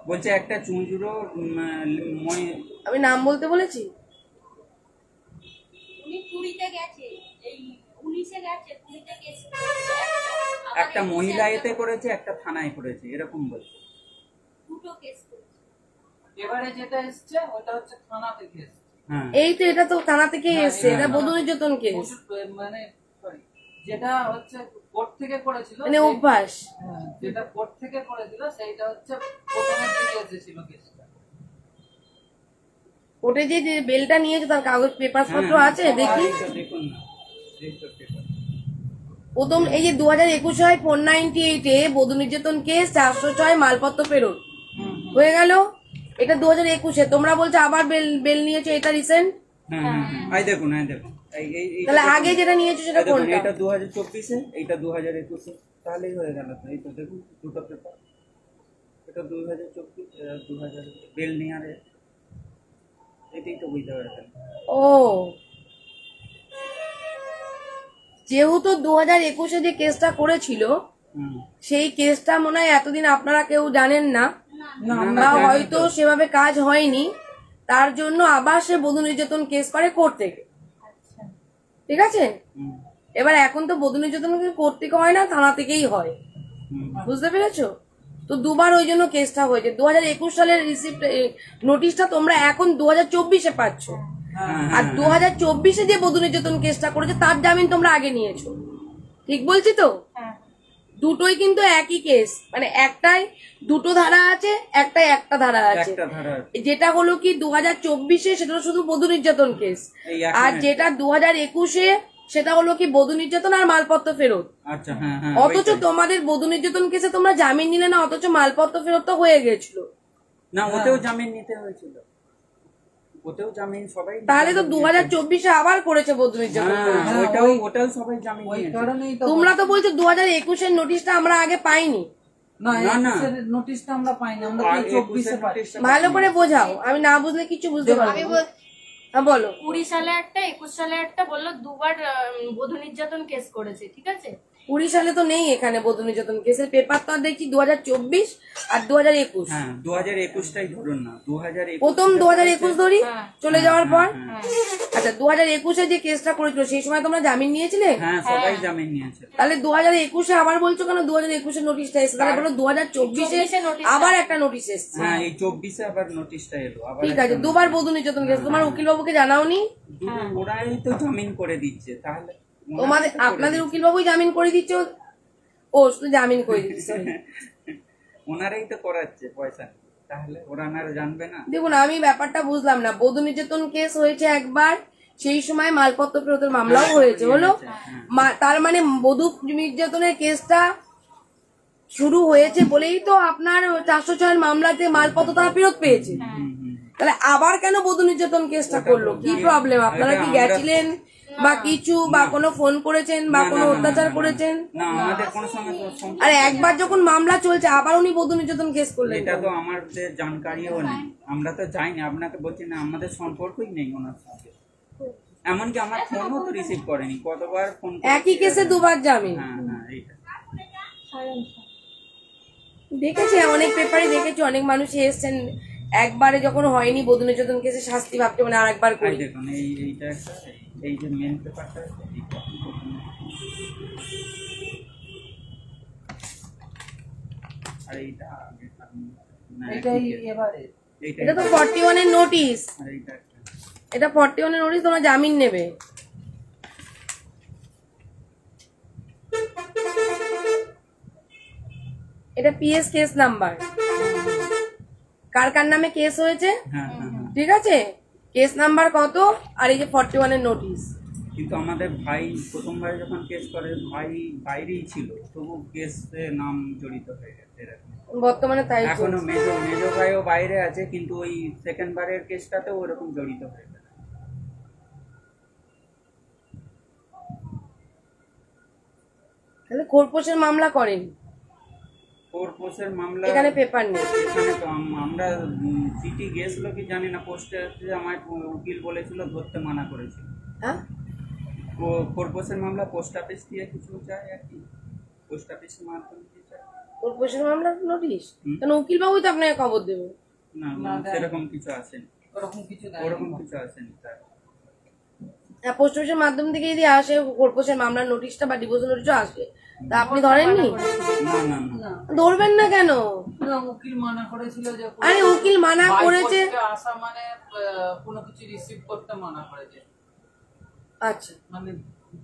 বলছে একটা চুঁচুড়ো আমি নাম বলতে বলেছি? উনি পুরীতে গেছে, এই 19-এ গেছে, পুরীতে গেছে। একটা মহিলা এতে করেছে, একটা থানায় করেছে, এরকম বলছে। দুটো কেস করেছে। এবারে যেটা এসছে ওটা হচ্ছে থানা থেকে এসছে। হ্যাঁ এই তো এটা তো থানা থেকে এসছে, এটা না, বধূ নির্যাতন কেস, মানে sorry, যেটা হচ্ছে কোর্ট থেকে করেছিল, মানে অভ্যাস। হ্যাঁ, যেটা কোর্ট থেকে করেছিল সেইটা হচ্ছে প্রথমের দিকে এসেছিল কেসটা। কোর্টে যে বেলটা নিয়েছে তার কাগজ পেপার পত্র আছে দেখি। এইটা দেখুন না, এইটা দেখুন। প্রথম এই যে 2021 হয় 498-এ বধূ নির্যাতন কেস 406 মালপত্র ফেরত হয়ে গেল। এটা 2021-এ, তোমরা বলছো আবার বেল নিয়েছো, এটা রিসেন্ট। হ্যাঁ হ্যাঁ হ্যাঁ, এই দেখুন, এই দেখুন, এইটা তাহলে দেখুন। আগে যেটা নিয়েছো সেটা এই দেখুন, কোনটা? এটা 2024-এ, এইটা 2021-এ, তাহলেই হয়ে গেল তো। এই তো দেখুন দুটো পেপার, এটা 2024, 2000 বেল নিয়ারে, এটাই তো বুঝতে পারবেন। ও, যেহেতু 2021-এ যে কেসটা করেছিল হুম। সেই কেসটা মনে হয় এতদিন আপনারা কেউ জানেন না, না, বা জানি হয়তো তো। সেভাবে কাজ হয়নি, তার জন্য আবার সে বধূ নির্যাতন কেস করে কোর্ট থেকে। ঠিক আছে, হুম, এবার এখন তো বধূ নির্যাতন কোর্ট থেকে হয় না, থানা থেকেই হয়, হুম। বুঝতে পেরেছো? তো দুবার ওই জন্য কেসটা হয়েছে। 2021 সালের রিসিপ্ট নোটিশটা তোমরা এখন 2024-এ পাচ্ছ, হ্যাঁ, আর হ্যাঁ, 2024-এ যে বধূ নির্যাতন কেসটা করেছে তার জামিন তোমরা আগে নিয়েছো। ঠিক বলছি তো? হ্যাঁ, দুটোই কিন্তু একই কেস, মানে একটাই দুটো ধারা আছে, একটাই একটা ধারা আছে। একটা ধারা আছে। যেটা হলো কি 2024-এ সেটা শুধু বধূ নির্যাতন কেস, এই আর এখন- যেটা 2021-এ সেটা হলো কি বধূ নির্যাতন আর মালপত্র ফেরত। আচ্ছা, হ্যাঁ হ্যাঁ, অথচ ওইটাই। তোমাদের বধূ নির্যাতন কেসে তোমরা জামিন নিলে না, অথচ মালপত্র ফেরত তো হয়ে গেছিল। না, ওতেও জামিন নিতে হয়েছিল, ওতেও জামিন সবাই। তাহলে তো 2024-এ আবার করেছে বধূ নির্যাতন হ্যাঁ, করেছে। ওটাও সবাই জামিন ওই নিয়েছে। কারণেই তো তোমরা তো বলছো 2021-এর নোটিশটা আমরা আগে পাইনি। না, না, না। নোটিশটা আমরা পাইনি, আমরা আর 24-এ পাই। নোটিশটা ভালো করে বোঝাও, আমি না বুঝলে কিছু বুঝতে পারবো আমি না। হ্যাঁ বলো। 20 সালে একটা, 21 সালে একটা, বললো দুবার বধূ নির্যাতন কেস করেছে। ঠিক আছে, 20 সালে তো নেই এখানে বধূ নির্যাতন কেসের পেপার, তো আর দেখছি 2024 আর 2021। হ্যাঁ, 2021টাই ধরুন না, 2021 প্রথম 2021 ধরি, হ্যাঁ। চলে যাওয়ার পর। হ্যাঁ, আচ্ছা, 2021-এ যে কেসটা করেছিল সেই সময় তোমরা জামিন নিয়েছিলে? হ্যাঁ, সবাই জামিন নিয়েছে। তাহলে 2021-এ আবার বলছো কেন 2021-এর নোটিশটা এসেছে? তাহলে বলো 2024-এ 24-এ নোটিশ আবার একটা নোটিশ এসেছে। হ্যাঁ, এই 24-এ আবার নোটিশটা এলো আবার। ঠিক আছে, দুবার বধূ নির্যাতন কেস, তোমার উকিল বাবুকে জানাওনি? ওরাই তো জামিন করে দিচ্ছে, তাহলে ওনারাই তোমাদের তো করে আপনাদের উকিল বাবুই জামিন করে দিচ্ছে? ও শুধু জামিন করে দিচ্ছে। দিচ্ছে। ওনারাই তো করাচ্ছে পয়সা নিয়ে। তাহলে ওরা না জানবে না? দেখুন, আমি ব্যাপারটা বুঝলাম না। বধূ নির্যাতন কেস হয়েছে একবার, সেই সময় মালপত্র ফেরতের মামলাও হয়েছে, হলো? তার মানে বধূ নির্যাতনের কেসটা শুরু হয়েছে বলেই তো আপনার 406 মামলাতে মালপত্র তারা ফেরত পেয়েছে। হুম, হুম। তাহলে আবার কেন বধূ নির্যাতন কেসটা করলো? কি প্রবলেম? আপনারা কি গেছিলেন বা কিছু, বা কোনো ফোন করেছেন, বা কোনো অত্যাচার করেছেন? না, আমাদের কোনো সঙ্গে তো সম্পর্ক- আরে একবার যখন মামলা চলছে আবার উনি বধূ নির্যাতন কেস করলেন এটা কেন? তো আমাদের জানকারিও নেই, আমরা তো যাইনি, আপনাকে বলছি না, আমাদের সম্পর্কই নেই ওনার সঙ্গে। এমনকি আমার ফোনও তো রিসিভ করেনি, কতবার ফোন একই কেসে দুবার জামিন। হ্যাঁ হ্যাঁ, এইটা। দেখেছি, অনেক পেপারে দেখেছি, অনেক মানুষই এসছেন, একবারে যখন হয়নি বধূ নির্যাতন কেসে শাস্তি ভাবতে মানে আর একবার এই করি। দেখুন, এইটা একটা, এই যে মেন পেপারটা আছে, এইটা প্রথমে। আর এইটা আগে না, এটাই একই case। এবারে এটা তো 41 এর নোটিশ, আর এইটা একটা। এটা 41 এর নোটিশ, তোমরা জামিন নেবে। এটা পিএস কেস নাম্বার, কার কার নামে কেস হয়েছে, হ্যাঁ হ্যাঁ হ্যাঁ। ঠিক আছে, কেস নাম্বার কত, আর এই যে 41 এর নোটিশ। কিন্তু আমাদের ভাই প্রথমবার যখন কেস করে, ভাই বাইরেই ছিল, তবু কেসে নাম জড়িত হয়ে গেছে এরকম। বর্তমানে তাই এখনো চলছে। মেজো ভাইও বাইরে আছে, কিন্তু ওই সেকেন্ড বারের কেসটাতেও ওরকম জড়িত হয়ে গেছে। তাহলে খোরপোশের মামলা করেন, কোর্পোসের মামলা এখানে পেপার নেই। এখানে তো আমরা চিঠি গেছিল কি জানি না, পোস্টে আমার উকিল বলেছিল ধরতে মানা করেছিল। হ্যাঁ, কোর্পোসের মামলা পোস্ট অফিস দিয়ে কিছু যায় আর কি, পোস্ট অফিসের মাধ্যমে দিয়ে যায়। খোরপোশের মামলা নোটিশ, হুম। কেন উকিল বাবুই তো আপনাকে খবর দেবে। না, সেরকম কিছু আসেনি, ওরকম কিছু দেয় ওরকম কিছু আসেনি তার। পোস্ট অফিসের মাধ্যম থেকে যদি আসে কর্পোরেশন মামলার নোটিশটা বা ডিভোর্স নোটিশও আসে, তা আপনি ধরেননি? না না না না ধরবেন না কেন? না, উকিল মানা করেছিল যে আরে উকিল মানা by করেছে। post এ আসা মানে কোনো কিছু রিসিভ করতে মানা করেছে, আচ্ছা, মানে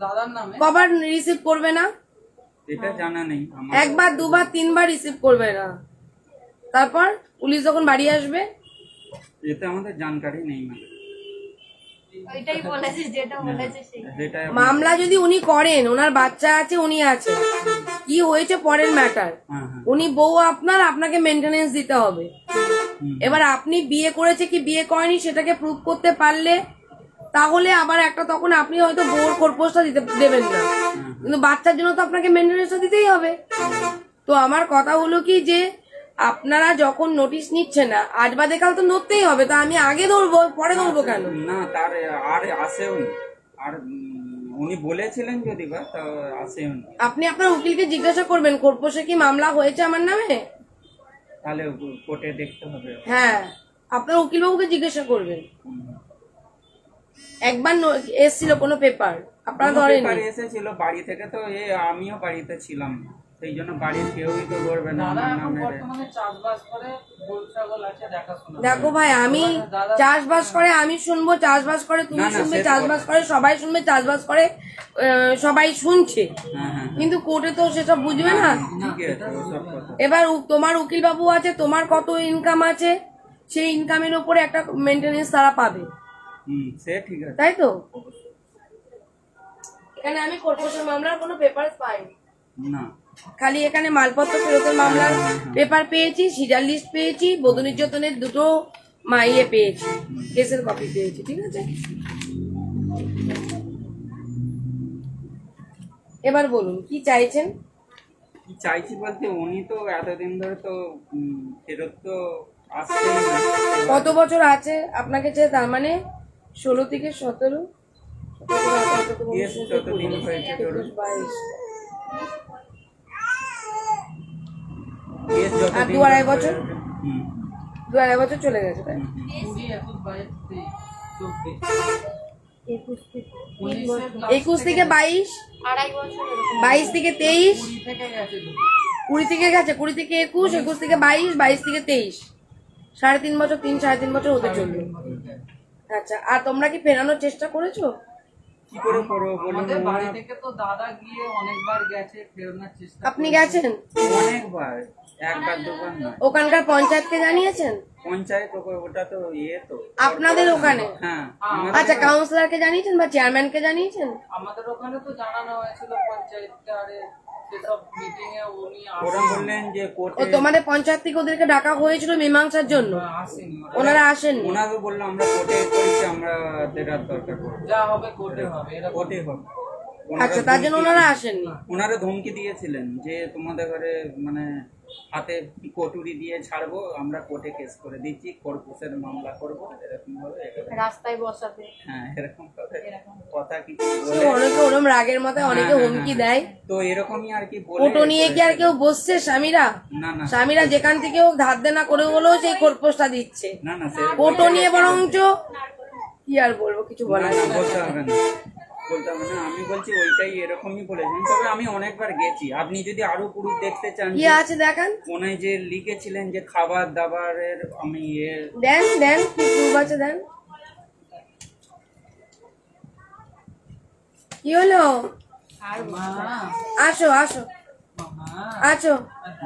দাদার নামে। কবার রিসিভ করবে না? এটা জানা নেই আমার। একবার, দুবার, তিনবার রিসিভ করবে না। তারপর পুলিশ যখন বাড়ি আসবে, এতে আমাদের জানকারি নেই মানে ওইটাই বলেছে, যেটা বলেছে সেই। যেটা মামলা যদি উনি করেন, ওনার বাচ্চা আছে, উনি আছে, কি হয়েছে পরের ম্যাটার। হ্যাঁ হ্যাঁ উনি বউ আপনার, আপনাকে মেনটেনেন্স দিতে হবে। এবার আপনি বিয়ে করেছে কি বিয়ে করেনি সেটাকে প্রুভ করতে পারলে তাহলে আবার একটা, তখন আপনি হয়তো বউর কর্পোসটা দিতে দেবেন না, কিন্তু বাচ্চার জন্য তো আপনাকে মেনটেনেন্সটা দিতেই হবে। তো আমার কথা হলো কি যে আপনারা যখন নোটিশ নিচ্ছে না, আজ বাদে কাল তো নড়তেই হবে। তো আমি আগে ধরবো, পরে ধরবো কেন? না, তার আর আসেও নি। আর উনি বলেছিলেন যদি বা তা আসেও নি। আপনি আপনার উকিলকে জিজ্ঞাসা করবেন কর্পোসে কি মামলা হয়েছে আমার নামে। তাহলে কোর্টে দেখতে হবে। হ্যাঁ, আপনার উকিলবাবুকে জিজ্ঞাসা করবেন। একবার এসেছিল কোনো পেপার, আপনারা ধরেন? পেপার এসেছিল বাড়ি থেকে, তো আমিও বাড়িতে ছিলাম না, সেই জন্য বাড়ির কেউই তো ধরবে না দাদা আমার এখন নামে। বর্তমানে চাষবাস করে, গরু ছাগল আছে, দেখাশোনা করে। দেখো ভাই, আমি চাষবাস করে আমি শুনবো, চাষবাস করে তুমি না, না, শুনবে, সে তো চাষবাস করে সবাই শুনবে, চাষবাস করে সবাই শুনছে, হ্যাঁ হ্যাঁ কিন্তু কোর্টে তো সেসব বুঝবে না। ঠিকই আছে ওসব কথা। এবার তোমার উকিল বাবু আছে, তোমার কত ইনকাম আছে, সেই ইনকামের উপরে একটা মেনটেনেন্স তারা পাবে, সে ঠিক আছে। তাই তো? এখানে আমি কর্পোরেশন মামলার কোনো পেপার পাইনি, না খালি এখানে মালপত্র ফেরতের মামলার পেপার পেয়েছি, সিরিয়াল লিস্ট পেয়েছি, বধূ নির্যাতনের দুটো ইয়ে পেয়েছি, কেসের কপি পেয়েছি। ঠিক আছে, এবার বলুন কি চাইছেন? কি চাইছি বলতে, উনি তো এতদিন ধরে তো ফেরত তো আসছেই না। কত বছর আছে আপনাকে চেয়ে? তার মানে 16 থেকে 17, Yes, যতদিন হয়েছে ধরুন। 22, Yes, যতদিন আর 2-2.5 বছর? হুম, 2-2.5 বছর চলে গেছে, তাই? 20, 21, 22, 23, 24, 21 থেকে 22, 2.5 বছর এরকম। 22 থেকে 23, 20 থেকে গেছে 20 থেকে গেছে, 20 থেকে 21, 21 থেকে 22, 22 থেকে 23, 3.5 বছর, 3-3.5 বছর হতে চলবে। আচ্ছা, আর তোমরা কি ফেরানোর চেষ্টা করেছো? কি করে করবো বলুন? আমাদের বাড়ি থেকে তো দাদা গিয়ে অনেকবার গেছে, ফেরানোর চেষ্টা আপনি গেছেন? অনেকবার, একবার দুবার না। ওখানকার পঞ্চায়েতকে জানিয়েছেন? পঞ্চায়েত ওটা তো তো আপনাদের ওখানে? হ্যাঁ আচ্ছা, কাউন্সিলরকে জানিয়েছেন বা চেয়ারম্যানকে জানিয়েছেন? আমাদের ওখানে তো জানানো হয়েছিল পঞ্চায়েতকে, আরে সেসব মিটিং এ উনি ওরা বললেন যে ও কোর্টে তোমাদের পঞ্চায়েত থেকে ওদেরকে ডাকা হয়েছিল মীমাংসার জন্য, আসেনি। ওনারা আসেননি? ওনাকে বললো আমরা কোর্টে করেছি, আমরা দেওয়ার দরকার পড়বে, যা হবে কোর্টে হবে, এরকম কোর্টে হবে। আচ্ছা, তার জন্য ওনারা আসেননি? ওনারা ধমকি দিয়েছিলেন যে তোমাদের ঘরে মানে হাতে কটুরি দিয়ে ছাড়বো, আমরা কোর্টে কেস করে দিচ্ছি, কর্পোরেশন মামলা করবো, এরকম ভাবে রাস্তায় বসাবে। হ্যাঁ এরকম ভাবে কথা কিছু সে বলে। অনেকে ওরম রাগের মাথায় অনেকে হ্যাঁ, হুমকি হ্যাঁ, দেয়। তো এরকমই আর কি বলে ফটো নিয়ে কি আর কেউ বসছে? স্বামীরা না না স্বামীরা যেখান থেকে হোক ধার দেনা করে হলেও সেই খোরপোশটা দিচ্ছে। না না সে ফটো নিয়ে বরঞ্চ কি আর বলবো, কিছু না, বলার না, নেই। বলতে হবে না, বলতে হবে না। আমি বলছি ওইটাই এরকমই বলেছেন, তবে আমি অনেকবার গেছি। আপনি যদি আরো পুরো দেখতে চান, কি আছে দেখান, মনে হয় যে লিখেছিলেন যে খাবার দাবারের আমি দেন দেন, কি প্রুফ আছে দেন। কি হলো? মা, আসো আসো মামা, আসো।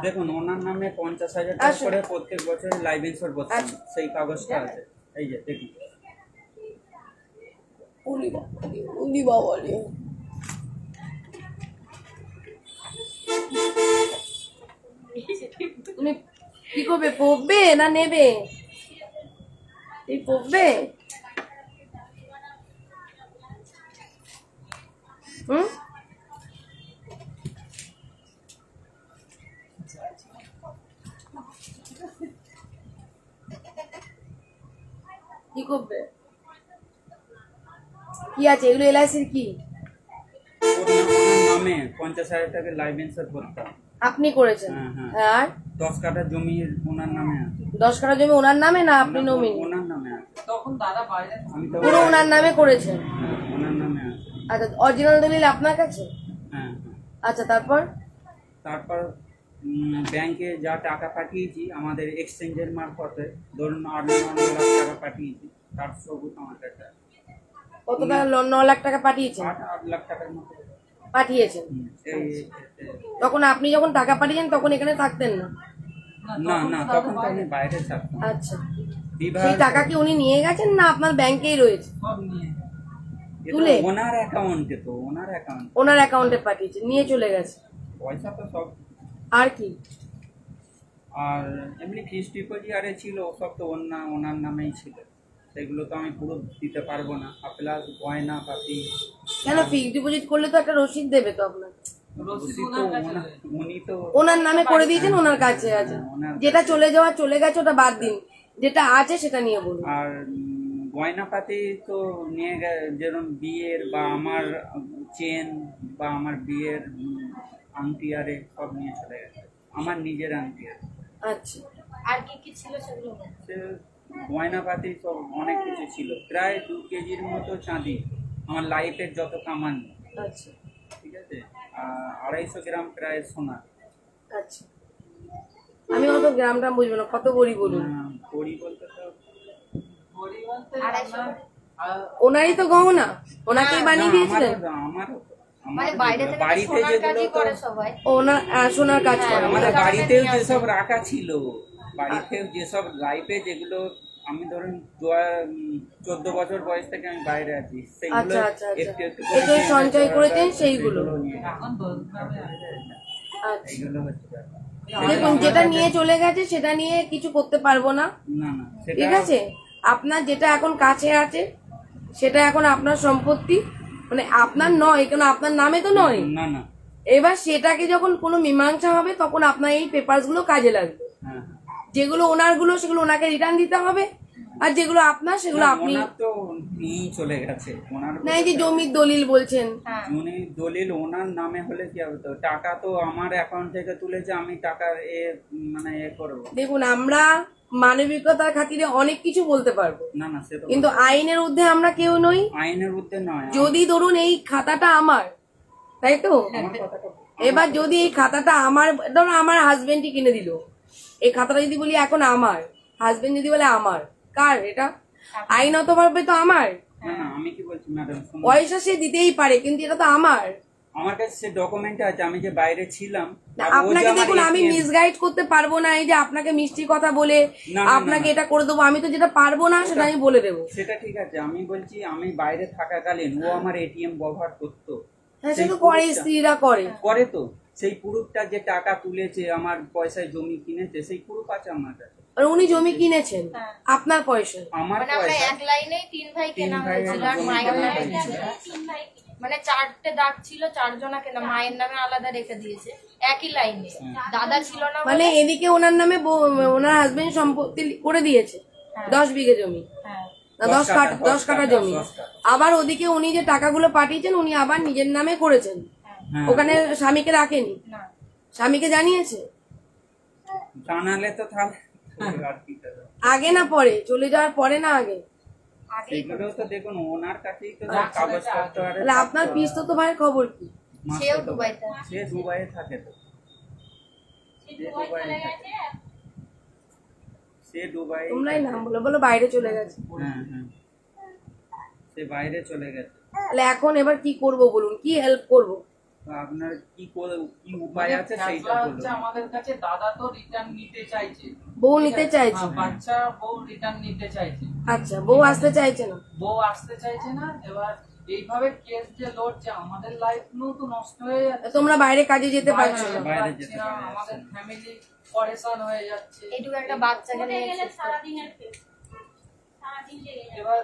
দেখুন ওনার নামে 50,000 টাকা আসুন। করে প্রত্যেক বছর লাইফ ইন্স্যুরেন্স করছেন, আসুন। সেই কাগজটা আছে, এই যে দেখুন। উলি বাবালে, তুমি কি করবে? পড়বে না নেবে? এই পড়বে? হুম, কি করবে? কি আছে এগুলো? এলআইসির কি? ওনার নামে 50,000 টাকা লাইফ ইন্স্যুরেন্স করতাম। আপনি করেছেন? হ্যাঁ, হ্যাঁ। আর 10 কাঠা জমি ওনার নামে আছে। 10 কাঠা জমি ওনার নামে না আপনি নমিনি? ওনার নামে আছে। তখন দাদা বাইরে আমি তো পুরো ওনার নামে করেছেন? ওনার নামে আচ্ছা, অরিজিনাল দলিল আপনার কাছে? হ্যাঁ হ্যাঁ। আচ্ছা, তারপর? তারপর ব্যাংকে যা টাকা পাঠিয়েছি আমাদের এক্সচেঞ্জের মারফতে, ধরুন 8-9 লাখ টাকা পাঠিয়েছি, তার সবুত আমার কাছে আছে। কত টাকা? 9 লাখ টাকা পাঠিয়েছেন? 8 লাখ টাকার মতো পাঠিয়েছেন। তখন আপনি যখন টাকা পাঠিয়েছেন তখন এখানে থাকতেন না? না না, তখন তো আমি বাইরে থাকতাম। আচ্ছা, বিবাহ সেই টাকা কি উনি নিয়ে গেছেন না আপনার ব্যাংকেই রয়েছে? সব নিয়ে তুলে ওনার অ্যাকাউন্টে, তো ওনার অ্যাকাউন্ট, ওনার অ্যাকাউন্টে পাঠিয়েছে, নিয়ে চলে গেছে। পয়সা তো সব। আর কি? আর এমনি ফিক্সড ডিপোজিট আরে ছিল, সব তো ওনার নামেই ছিল, সেগুলো তো আমি পুরো দিতে পারবো না। প্লাস গয়না পাতি। কেন? ফিক্সড ডিপোজিট করলে তো একটা রসিদ দেবে তো আপনার। রসিদ তো ওনার কাছে রয়েছে। উনি তো ওনার নামে করে দিয়েছেন, ওনার কাছে আছে। যেটা চলে যাওয়া চলে গেছে, ওটা বাদ দিন, যেটা আছে সেটা নিয়ে বলুন। আর গয়না পাতি তো নিয়ে যেরকম বিয়ের বা আমার চেন বা আমার বিয়ের আংটি আরে সব নিয়ে চলে গেছে, আমার নিজের আংটি আরে। আচ্ছা, আর কি কি ছিল সেগুলো বলুন। সে গয়না পাতি সব অনেক কিছু ছিল, প্রায় 2 কেজির মতো চাঁদি, আমার লাইফের যত কামান, আচ্ছা, ঠিক আছে, 250 গ্রাম প্রায় সোনা। আচ্ছা। আমি অত গ্রামটা বুঝবো না, কত বড়ি বলুন। করি বলতে তো গড়ি বলতে 250 আপনার, ওনারই তো গহনা, ওনাকেই বানিয়ে দিয়েছিলেন? আমারও মানে বাইরে থেকে তো বাড়িতে সোনার কাজই যেগুলো করে সবাই। ওনার সোনার কাজ করে। আমাদের ওনার কাছে বাড়িতেও নিয়ে যেসব আসে। রাখা ছিল, বাড়িতেও যেসব লাইফে যেগুলো আমি ধরুন 14 বছর বয়স থেকে আমি বাইরে আছি, সেগুলো আচ্ছা, আচ্ছা, আচ্ছা। একটু একটু একটু সঞ্চয় করেছেন সেইগুলো। নিয়ে গেছি। এখন 10 গ্রামে আছে। আচ্ছা, এইগুলো হচ্ছে ব্যাপার। দেখুন, যেটা নিয়ে চলে গেছে সেটা নিয়ে কিছু করতে পারবো না, না না, সেটা ঠিক আছে? আপনার যেটা এখন কাছে আছে সেটা এখন আপনার সম্পত্তি, মানে আপনার নয়, কেন আপনার নামে তো নয়। না না। এবার সেটাকে যখন কোনো মীমাংসা হবে তখন আপনার এই পেপারস গুলো কাজে লাগবে। হ্যাঁ, যেগুলো ওনার গুলো সেগুলো ওনাকে রিটার্ন দিতে হবে, আর যেগুলো আপনার সেগুলো আপনি। ওনার তো নিয়েই চলে গেছে, ওনার না, এই যে জমির দলিল বলছেন, হ্যাঁ, উনি দলিল ওনার নামে হলে কি হবে? তো টাকা তো আমার অ্যাকাউন্ট থেকে তুলেছে, আমি টাকা মানে করবো। দেখুন, আমরা মানবিকতার খাতিরে অনেক কিছু বলতে পারবো, না না, সে তো কিন্তু আইনের ঊর্ধ্বে আমরা কেউ নই। আইনের ঊর্ধ্বে নয়। যদি ধরুন এই খাতাটা আমার, তাই তো? আমার কথাটা এবার যদি এই খাতাটা আমার, ধরুন আমার হাজবেন্ডই কিনে দিল এই খাতাটা, যদি বলি এখন আমার হাজবেন্ড যদি বলে আমার, কার এটা? আইনত ভাবে তো আমার। না না, আমি কি বলছি ম্যাডাম, পয়সা সে দিতেই পারে, কিন্তু এটা তো আমার। আমার কাছে সে ডকুমেন্ট আছে, আমি যে বাইরে ছিলাম। না, আর ও যে আপনাকে আমার দেখুন, আমি ATM মিসগাইড করতে পারবো না, এই যে আপনাকে মিষ্টি কথা বলে না, না, আপনাকে না। এটা করে দেবো, আমি তো যেটা পারবো না সেটা আমি বলে দেবো। সেটা ঠিক আছে, আমি বলছি আমি বাইরে থাকাকালীন ও আমার এটিএম ব্যবহার করতো। হ্যাঁ, সে সেই তো করে, পুরুষটা- স্ত্রীরা করে। করে তো, সেই পুরুষটা যে টাকা তুলেছে আমার পয়সায় জমি কিনেছে, সেই পুরুষ আছে আমার কাছে। আর উনি জমি কিনেছেন আপনার পয়সায়। আমার মানে আমরা পয়সা এক লাইনেই 3 ভাই কেনা ভাই হয়েছিল, আর জমি মায়ের কেনা নামে হয়েছিল। কিছুটা। 3 ভাই মানে 4টে দাগ ছিল, 4 জনা কেনা, মায়ের নামে আলাদা রেখে দিয়েছে একই লাইনে। দাদা ছিল না মানে বলে। এদিকে ওনার নামে ওনার হাজবেন্ড সম্পত্তি করে দিয়েছে 10 বিঘে জমি, হ্যাঁ, না 10 কাঠা জমি। 10 কাঠা। আবার ওদিকে উনি যে টাকাগুলো পাঠিয়েছেন উনি আবার নিজের নামে করেছেন, হ্যাঁ, ওখানে স্বামীকে রাখেনি, না স্বামীকে জানিয়েছে। জানালে তো তাহলে আর কি করবে? আগে না পরে, চলে যাওয়ার পরে না আগে? আগেই সেগুলো তো দেখুন ওনার কাছেই তো রাখছে কাগজপত্র আরে তাহলে আপনার পিস তো ভাইয়ের খবর কি? মাসে সেও তো- দুবাইতে। সে দুবাইয়ে থাকে তো, সে সে দুবাই দুবাইয়ে চলে থাকে। গেছে। সে দুবাই, তোমরাই নাম বলো, বলো বাইরে চলে গেছে। হ্যাঁ হ্যাঁ, সে বাইরে চলে গেছে। তাহলে এখন এবার কি করব বলুন, কি হেল্প করব? তো আপনার কি উপায় আছে সেইটা ফ্যাসলা বলুন। হচ্ছে আমাদের কাছে, দাদা তো রিটার্ন নিতে চাইছে, বউ নিতে চাইছে, হ্যাঁ, বাচ্চা বউ রিটার্ন নিতে চাইছে, আচ্ছা, বউ আসতে চাইছে না। বউ আসতে চাইছে না। এবার এইভাবে কেস যে লড়ছে, আমাদের লাইফ তো নষ্ট হয়ে যাচ্ছে, তোমরা বাইরে কাজে যেতে পারছো না। বাইরে পারছি যেতে না, পারছি না। আমাদের ফ্যামিলি পরেশান হয়ে যাচ্ছে। এইটুকু একটা বাচ্চাকে কোথায় নিয়ে গেলে শেষ করতে। সারাদিনের কেস, সারাদিন লেগে যাবে। এবার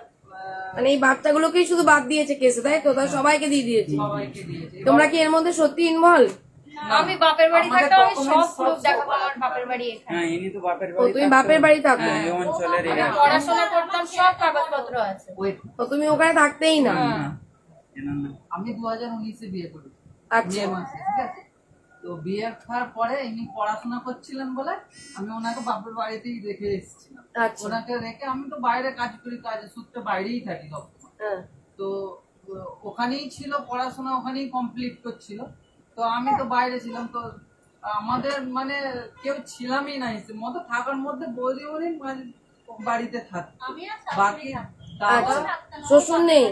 মানে এই বাচ্চাগুলোকেই শুধু বাদ দিয়েছে কেসে, তাই তো? তাহলে সবাইকে দিয়ে দিয়েছে। সবাইকে দিয়েছে। তোমরা কি এর মধ্যে সত্যি ইনভলভ? আমি বাপের বাড়ি আমাদের থাকতাম, আমি সব documents প্রুফ সব দেখাবো, আমার সব বাপের বাড়ি এখানে। হ্যাঁ, ইনি তো বাপের ও, বাড়ি তুমি থাকতো। বাপের বাড়ি থাকো? হ্যাঁ, এই অঞ্চলের আমি পড়াশোনা করতাম, সব কাগজপত্র আছে। Wait, তো তুমি ওখানে থাকতেই না? আমি 2019-এ বিয়ে করেছি, আচ্ছা, মে মাসে, ঠিক আছে? তো বিয়ে করার পরে ইনি পড়াশোনা করছিলেন বলে আমি ওনাকে বাপের বাড়িতেই রেখে এসেছিলাম। আচ্ছা, ওনাকে রেখে আমি তো বাইরে কাজ করি, কাজের সূত্রে বাইরেই থাকি সবসময়। হ্যাঁ, তো ওখানেই ছিল পড়াশোনা, ওখানেই কমপ্লিট করছিল। তো আমি তো বাইরে ছিলাম, তো আমাদের মানে কেউ ছিলামই না হিসেবে মতো থাকার মধ্যে বৌদি উনি মানে বাড়িতে থাকতো, বাকি দাদা শ্বশুর নেই?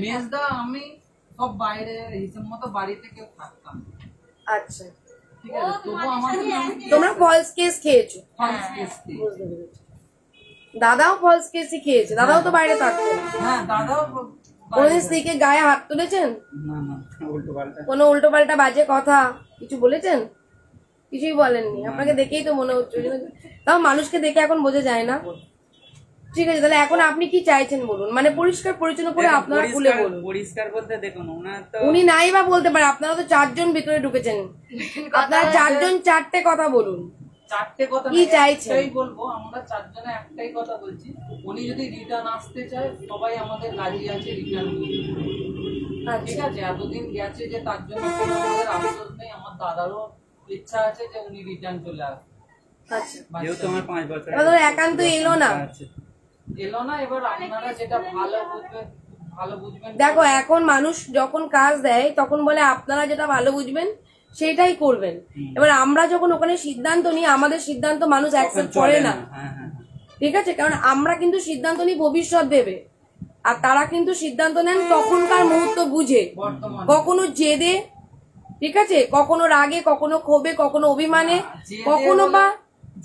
মেজদা আমি সব বাইরে হিসেব মতো বাড়িতে কেউ থাকতাম। আচ্ছা, ঠিক আছে, তবু আমাদের তোমরা ফলস কেস খেয়েছো? false case দিই। বুঝতে পেরেছি। দাদাও ফলস কেসই খেয়েছে, দাদাও তো বাইরে থাকতো। হ্যাঁ, দাদাও কোনদিন স্ত্রীকে গায়ে হাত তুলেছেন? না না, উল্টো পাল্টা। কোনো উল্টো পাল্টা বাজে কথা কিছু বলেছেন? কিছুই বলেননি? আপনাকে দেখেই তো মনে হচ্ছে, ওই জন্য- তাও মানুষকে দেখে এখন বোঝা যায় না। ঠিক আছে, তাহলে এখন আপনি কি চাইছেন বলুন, মানে পরিষ্কার পরিচ্ছন্ন করে দেখুন, আপনারা খুলে বলুন। পরিষ্কার বলতে দেখুন ওনার তো উনি নাই বা বলতে পারে, আপনারা তো 4 জন ভিতরে ঢুকেছেন, আপনারা 4 জন 4টে কথা বলুন। চারটে কথা কি না, চাইছেন? একটাই বলবো, আমরা চারজনে একটাই কথা বলছি, উনি যদি রিটার্ন আসতে চায় সবাই আমাদের রাজি আছে রিটার্ন নিয়ে। ঠিক আছে, এতদিন গেছে যে তার জন্য কোনো আমাদের আফসোস নেই, আমার দাদারও ইচ্ছা আছে যে উনি রিটার্ন চলে আসবে। আচ্ছা, যেহেতু আমার 5 বছর এবার ধরো একান্ত এলো না, আছে। এলো না, এবার আপনারা যেটা ভালো বুঝবেন। দেখো এখন মানুষ যখন কাজ দেয় তখন বলে আপনারা যেটা ভালো বুঝবেন সেটাই করবেন। এবার আমরা যখন ওখানে সিদ্ধান্ত নিই, আমাদের সিদ্ধান্ত মানুষ অ্যাকসেপ্ট করে না। হ্যাঁ হ্যাঁ, ঠিক আছে, কারণ আমরা কিন্তু সিদ্ধান্ত নিই ভবিষ্যৎ দেবে, আর তারা কিন্তু সিদ্ধান্ত নেন তখনকার মুহূর্ত বুঝে, বর্তমান কখনো জেদে, ঠিক আছে, কখনো রাগে, কখনো ক্ষোভে, কখনো অভিমানে, জেদে কখনো বা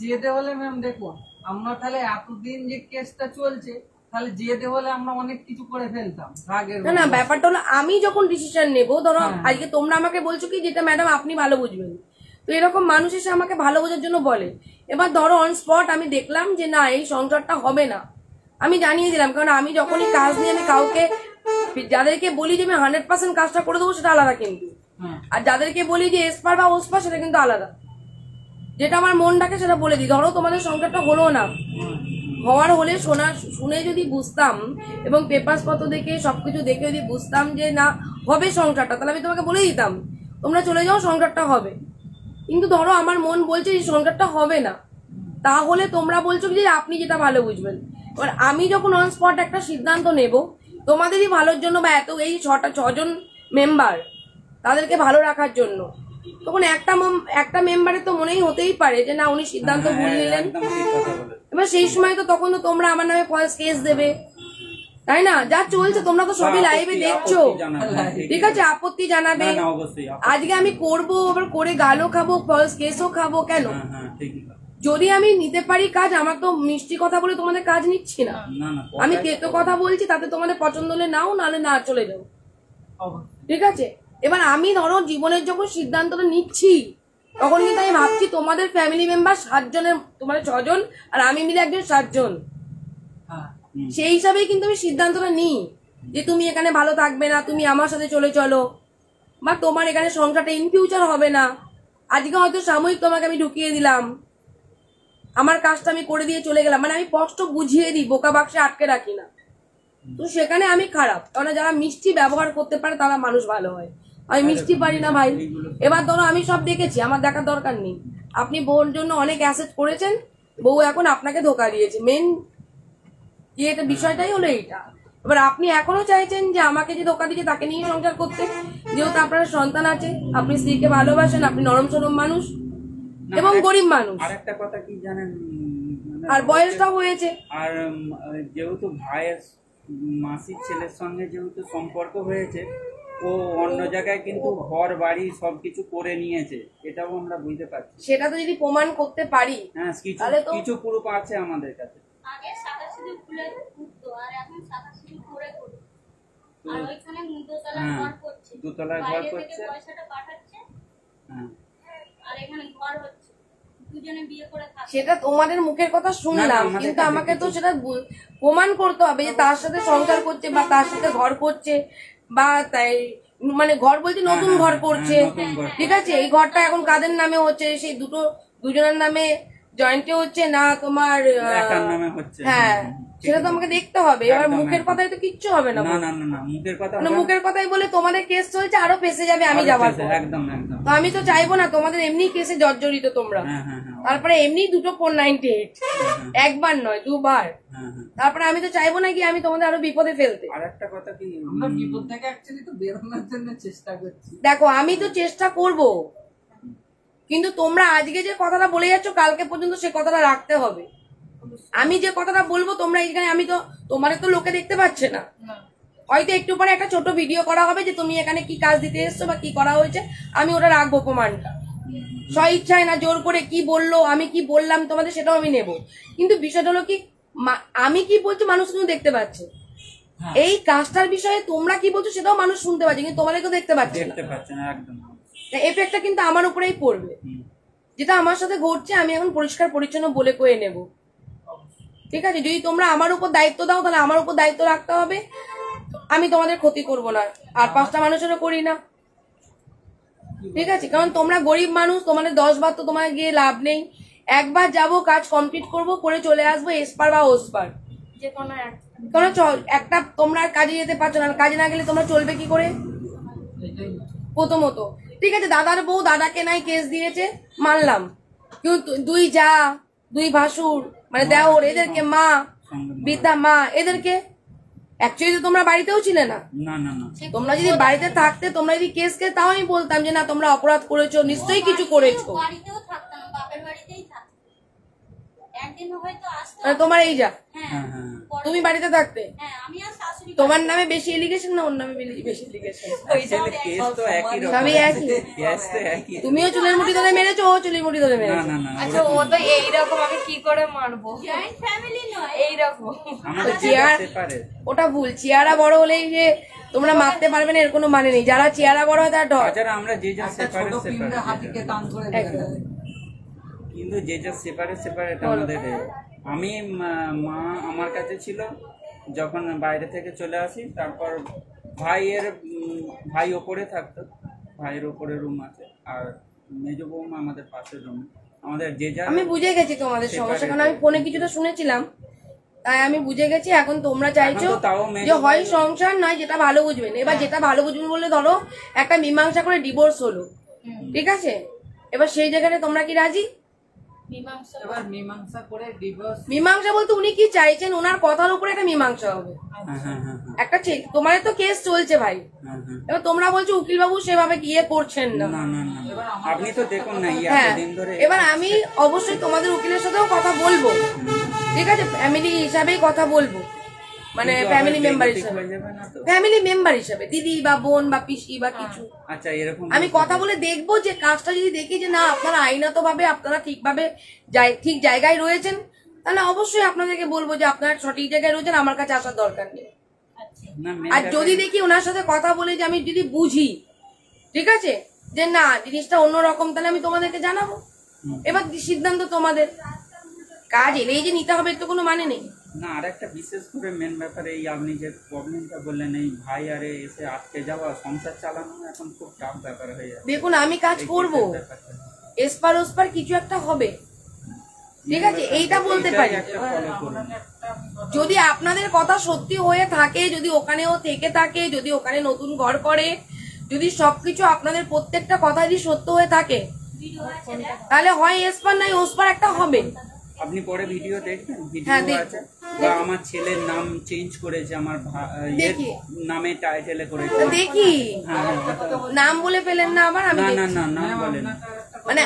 জেদে হলে ম্যাম দেখুন, আমরা তাহলে এতদিন যে কেসটা চলছে, তাহলে জেদে হলে আমরা অনেক কিছু করে ফেলতাম রাগের না না, ব্যাপারটা হলো আমি যখন ডিসিশন নেবো, ধরো হ্যাঁ। আজকে তোমরা আমাকে বলছো কি যেটা ম্যাডাম আপনি ভালো বুঝবেন, তো এরকম মানুষ এসে আমাকে ভালো বোঝার জন্য বলে। এবার ধরো অন স্পট আমি দেখলাম যে না এই সংসারটা হবে না, আমি জানিয়ে দিলাম, কারণ আমি যখনই কাজ নিয়ে আমি কাউকে যাদেরকে বলি যে আমি 100% কাজটা করে দেবো সেটা আলাদা, কিন্তু হ্যাঁ আর যাদেরকে বলি যে এসপার বা ওসপার সেটা কিন্তু আলাদা। যেটা আমার মন ডাকে সেটা বলে দিই। ধরো তোমাদের সংসারটা হলো না, হওয়ার হলে শুনে যদি বুঝতাম এবং পেপারস পত্র দেখে সবকিছু দেখে যদি বুঝতাম যে না হবে সংসারটা, তাহলে আমি তোমাকে বলে দিতাম তোমরা চলে যাও, সংসারটা হবে। কিন্তু ধরো আমার মন বলছে যে সংসারটা হবে না, তাহলে তোমরা বলছো যে আপনি যেটা ভালো বুঝবেন। এবার আমি যখন অন স্পট একটা সিদ্ধান্ত নেব তোমাদেরই ভালোর জন্য, বা এত এই 6জন মেম্বার তাদেরকে ভালো রাখার জন্য, তখন একটা মেম্বারের তো মনেই হতেই পারে যে না উনি সিদ্ধান্ত ভুল নিলেন। একদম ঠিক কথা বলেছেন। এবার সেই সময় তো তখন তো তোমরা আমার নামে ফলস কেস দেবে, তাই না? যা চলছে তোমরা তো সবই লাইভে দেখছো, আপত্তি জানাবেন, হ্যাঁ, ঠিক আছে, আপত্তি জানাবে। না না, অবশ্যই আজকে আমি করবো, আবার করে গালও খাবো, ফলস কেসও খাবো, কেন? হ্যাঁ হ্যাঁ, ঠিকই কথা। যদি আমি নিতে পারি কাজ, আমার তো মিষ্টি কথা বলে তোমাদের কাজ নিচ্ছি না, না না, আমি তেতো কথা বলছি, তাতে তোমাদের পছন্দ হলে নাও, নাহলে না চলে যাও, অবশ্যই। ঠিক আছে? এবার আমি ধরো জীবনের যখন সিদ্ধান্তটা নিচ্ছি তখন কিন্তু আমি ভাবছি তোমাদের ফ্যামিলি মেম্বার 7 জনের, তোমাদের 6 জন আর আমি মিলে একজন 7 জন, হ্যাঁ সেই হিসাবেই কিন্তু আমি সিদ্ধান্তটা নিই যে তুমি এখানে ভালো থাকবে না, তুমি আমার সাথে চলে চলো, বা তোমার এখানে সংসারটা ইন ফিউচার হবে না। আজকে হয়তো সাময়িক তোমাকে আমি ঢুকিয়ে দিলাম, আমার কাজটা আমি করে দিয়ে চলে গেলাম, মানে আমি স্পষ্ট বুঝিয়ে দিই, বোকা বাক্সে আটকে রাখি না। তো সেখানে আমি খারাপ, কারণ যারা মিষ্টি ব্যবহার করতে পারে তারা মানুষ ভালো হয়, আমি মিষ্টি পারি না ভাই। এবার ধরো আমি সব দেখেছি, আমার দেখার দরকার নেই। আপনি বউর জন্য অনেক অ্যাসেট করেছেন, বউ এখন আপনাকে ধোকা দিয়েছে, মেন যে এটা বিষয়টাই হলো এইটা। এবার আপনি এখনো চাইছেন যে আমাকে যে ধোকা দিয়েছে তাকে নিয়ে সংসার করতে, যেহেতু আপনার সন্তান আছে, আপনি স্ত্রীকে ভালোবাসেন, আপনি নরম সরম মানুষ না, এবং গরিব মানুষ, আর একটা কথা কি জানেন, মানে আর বয়সটাও হয়েছে। আর যেহেতু ভাইয়ের মাসির ছেলের সঙ্গে যেহেতু সম্পর্ক হয়েছে, ও অন্য জায়গায় কিন্তু ঘর বাড়ি সবকিছু করে নিয়েছে, এটাও আমরা বুঝতে পারছি। সেটা তো যদি প্রমাণ করতে পারি, হ্যাঁ, কিছু তাহলে তো- কিছু প্রুফ আছে আমাদের কাছে। আগে সাদা সিঁদুর খুলে ঘুরতো, আর এখন সাদা সিঁদুর করে করতো। আর ওইখানে দোতলা হ্যাঁ, ঘর করছে, দোতলায় ঘর বাইরে থেকে করছে। পয়সাটা পাঠাচ্ছে, হ্যাঁ, আর এখানে ঘর হচ্ছে, দুজনে বিয়ে করে থাকে। সেটা তোমাদের মুখের কথা না, শুনলাম, না, আমাদের কিন্তু কাছে আমাকে তো কিছু- সেটা প্রমাণ করতে হবে যে তার সাথে সংসার করছে বা তার সাথে ঘর করছে, বা তাই মানে ঘর বলতে নতুন হ্যাঁ, ঘর হ্যাঁ, করছে, নতুন ঘর। ঠিক আছে? এই ঘরটা এখন কাদের নামে হচ্ছে, সেই দুজনের নামে জয়েন্টে হচ্ছে না তোমার একার নামে হচ্ছে। হ্যাঁ, ঠিক সেটা তো আছে। আমাকে দেখতে হবে। এবার একদম, মুখের একদম। কথায় তো কিচ্ছু হবে না, না না না না, মুখের কথা মানে বলা- মুখের কথাই বলে তোমাদের কেস চলছে, আরো ফেসে যাবে আমি আরো যাবার ফেসে, পর। একদম একদম। তো আমি তো চাইবো না, তোমাদের এমনি কেসে জর্জরিত তোমরা, হ্যাঁ হ্যাঁ হ্যাঁ, তারপরে এমনি 2টো 498, একবার নয় 2বার। হ্যাঁ হ্যাঁ। তারপরে আমি তো চাইবো না কি আমি তোমাদের আরো বিপদে ফেলতে। আর একটা কথা কি, আমরা বিপদ থেকে অ্যাকচুয়ালি তো বেরোনোর জন্য চেষ্টা করছি। দেখো আমি তো চেষ্টা করব, কিন্তু তোমরা আজকে যে কথাটা বলে যাচ্ছ কালকে পর্যন্ত সে কথাটা রাখতে হবে। আমি যে কথাটা বলবো তোমরা এখানে, আমি তো তোমাদের তো লোকে দেখতে পাচ্ছে না, হয়তো একটু পরে একটা ছোট ভিডিও করা হবে যে তুমি এখানে কি কাজ দিতে এসছো বা কি করা হয়েছে, আমি ওটা রাখবো প্রমাণটা। স্ব ইচ্ছায় না জোর করে কি বললো আমি কি বললাম তোমাদের সেটাও আমি নেব, কিন্তু বিষয়টা হলো কি আমি কি বলছি মানুষ কিন্তু দেখতে পাচ্ছে, এই কাজটার বিষয়ে তোমরা কি বলছো সেটাও মানুষ শুনতে পাচ্ছে, কিন্তু তোমাদেরকে দেখতে পাচ্ছে না। দেখতে পাচ্ছে না একদম। এফেক্টটা কিন্তু আমার উপরেই পড়বে। হুম। যেটা আমার সাথে ঘটছে আমি এখন পরিষ্কার পরিচ্ছন্ন বলে কয়ে নেব, ঠিক আছে? যদি তোমরা আমার উপর দায়িত্ব দাও তাহলে আমার উপর দায়িত্ব রাখতে হবে, আমি তোমাদের ক্ষতি করব না, আর 5টা মানুষেরও করি না, ঠিক আছে? কারণ তোমরা গরিব মানুষ, তোমাদের 10 বার তো তোমার গিয়ে লাভ নেই। একবার যাব, কাজ কমপ্লিট করব, করে চলে আসবো, এসপার বা ওসপার যে কোনো কারণ একটা তোমরা কাজে যেতে পারছো না, কাজে না গেলে তোমরা চলবে কি করে প্রথমত? ঠিক আছে, দাদার বউ দাদাকে নাই কেস দিয়েছে মানলাম, কিন্তু 2 যা 2 ভাসুর মানে দেওর, এদেরকে মা বৃদ্ধা মা, এদেরকে অ্যাকচুয়ালি তোমরা বাড়িতেও ছিলে না। না না না, তোমরা যদি বাড়িতে থাকতে, তোমরা যদি কেস কে, তাও আমি বলতাম যে না তোমরা অপরাধ করেছো, নিশ্চয়ই কিছু করেছো। বাড়িতেও থাকতাম, বাপের বাড়িতেই থাকতাম, একদিন হয়তো আসতো। মানে তোমার এই যা, হ্যাঁ হ্যাঁ হ্যাঁ। তুমি বাড়িতে থাকতে, হ্যাঁ, আমি আর শাশুড়ি তোমার নামে বেশি এলিগেশন না ওর নামে বেশি এলিগেশন? Actually কেস তো একই রকম। সবই একই। কেস তো একই। তুমিও চুলের মুঠি ধরে মেরেছো, ও চুলের মুঠি ধরে না মেরেছো। না না, আচ্ছা ও তো এইরকম, আমি কি করে মারবো? জয়েন্ট ফ্যামিলি নয়। এইরকম আমাদের চেয়ার সেপারেট। ওটা ভুল, চেয়ারা বড় হলেই যে তোমরা মারতে পারবে না এর কোনো মানে নেই, যারা চেয়ারা বড় হয় তারা ডর। তাছাড়া আমরা যে যা একটা ছোট সেপারেট পিঁপড়ে হাতিকে টান করে বেঁধে একদম। দেয়। কিন্তু যে যা সেপারেট আমাদের। আমি মা আমার কাছে ছিল যখন বাইরে থেকে চলে আসি, তারপর ভাই ওপরে থাকতো, ভাইয়ের ওপরে রুম আছে, আর মেজ বৌমা আমাদের পাশের রুমে। আমাদের যে যা আমি বুঝে গেছি তোমাদের সমস্যা, কারণ আমি ফোনে কিছুটা শুনেছিলাম, তাই আমি বুঝে গেছি। এখন তোমরা চাইছো এখন তো তাও মেনে যে হয় সংসার নয় যেটা ভালো বুঝবেন। এবার যেটা ভালো বুঝবেন বললে ধরো একটা মীমাংসা করে ডিভোর্স হলো, ঠিক আছে? এবার সেই জায়গাটা তোমরা কি রাজি? মীমাংসা এবার মীমাংসা করে ডিভোর্স। মীমাংসা বলতে উনি কি চাইছেন, ওনার কথার উপরে একটা মীমাংসা হবে। হ্যাঁ হ্যাঁ হ্যাঁ একটা তোমার তো কেস চলছে ভাই, হ্যাঁ হ্যাঁ। এবার তোমরা বলছো উকিল বাবু সেভাবে গিয়ে করছেন না। না না না, আপনি তো দেখুন না হ্যাঁ, এতদিন ধরে। এবার আমি অবশ্যই তোমাদের উকিলের সাথেও কথা বলবো, ঠিক আছে? ফ্যামিলি হিসাবেই কথা বলবো, মানে কিন্তু ফ্যামিলি আবার মেম্বার বেইজ্জতি হিসাবে, হয়ে যাবে না তো? ফ্যামিলি মেম্বার হিসাবে, দিদি বা বোন বা পিসি বা কিছু। আচ্ছা এরকম আমি কথা বলে দেখবো যে কাজটা যদি দেখি যে না আপনারা আইনত ভাবে আপনারা ঠিকভাবে ঠিক জায়গায় রয়েছেন, তাহলে অবশ্যই আপনাদেরকে বলবো যে আপনারা সঠিক জায়গায় রয়েছেন, আমার কাছে আসার দরকার নেই। না, আর যদি দেখি ওনার সাথে কথা বলে যে আমি যদি বুঝি, ঠিক আছে, যে না জিনিসটা অন্যরকম, তাহলে আমি তোমাদেরকে জানাবো। এবার সিদ্ধান্ত তোমাদের, কাজ এলেই যে নিতে হবে তো কোনো মানে নেই। না, আর একটা বিশেষ করে মেন ব্যাপারে এই আপনি যে প্রবলেমটা বললেন, এই ভাই আরে এসে আটকে যাওয়া, সংসার চালানো এখন খুব টাফ ব্যাপার হয়ে যাচ্ছে। দেখুন আমি কাজ করব, এসপার ওসপার কিছু একটা হবে, ঠিক আছে? এইটা বলতে পারি। যদি আপনাদের কথা সত্যি হয়ে থাকে, যদি ওখানেও থেকে থাকে, যদি ওখানে নতুন ঘর করে, যদি সবকিছু আপনাদের প্রত্যেকটা কথা যদি সত্য হয়ে থাকে, তাহলে হয় এসপার নাই ওসপার একটা হবে। আপনি পরে ভিডিও দেখবেন, হ্যাঁ, ভিডিও দেখবো। আছে। বা আমার ছেলের নাম চেঞ্জ করেছে, আমার দেখি। নামে টাইটেলে করেছে। দেখি, হ্যাঁ, হ্যাঁ। নাম বলে ফেলেন না আবার। আমি না না দেখছি। না নাম বলেন। মানে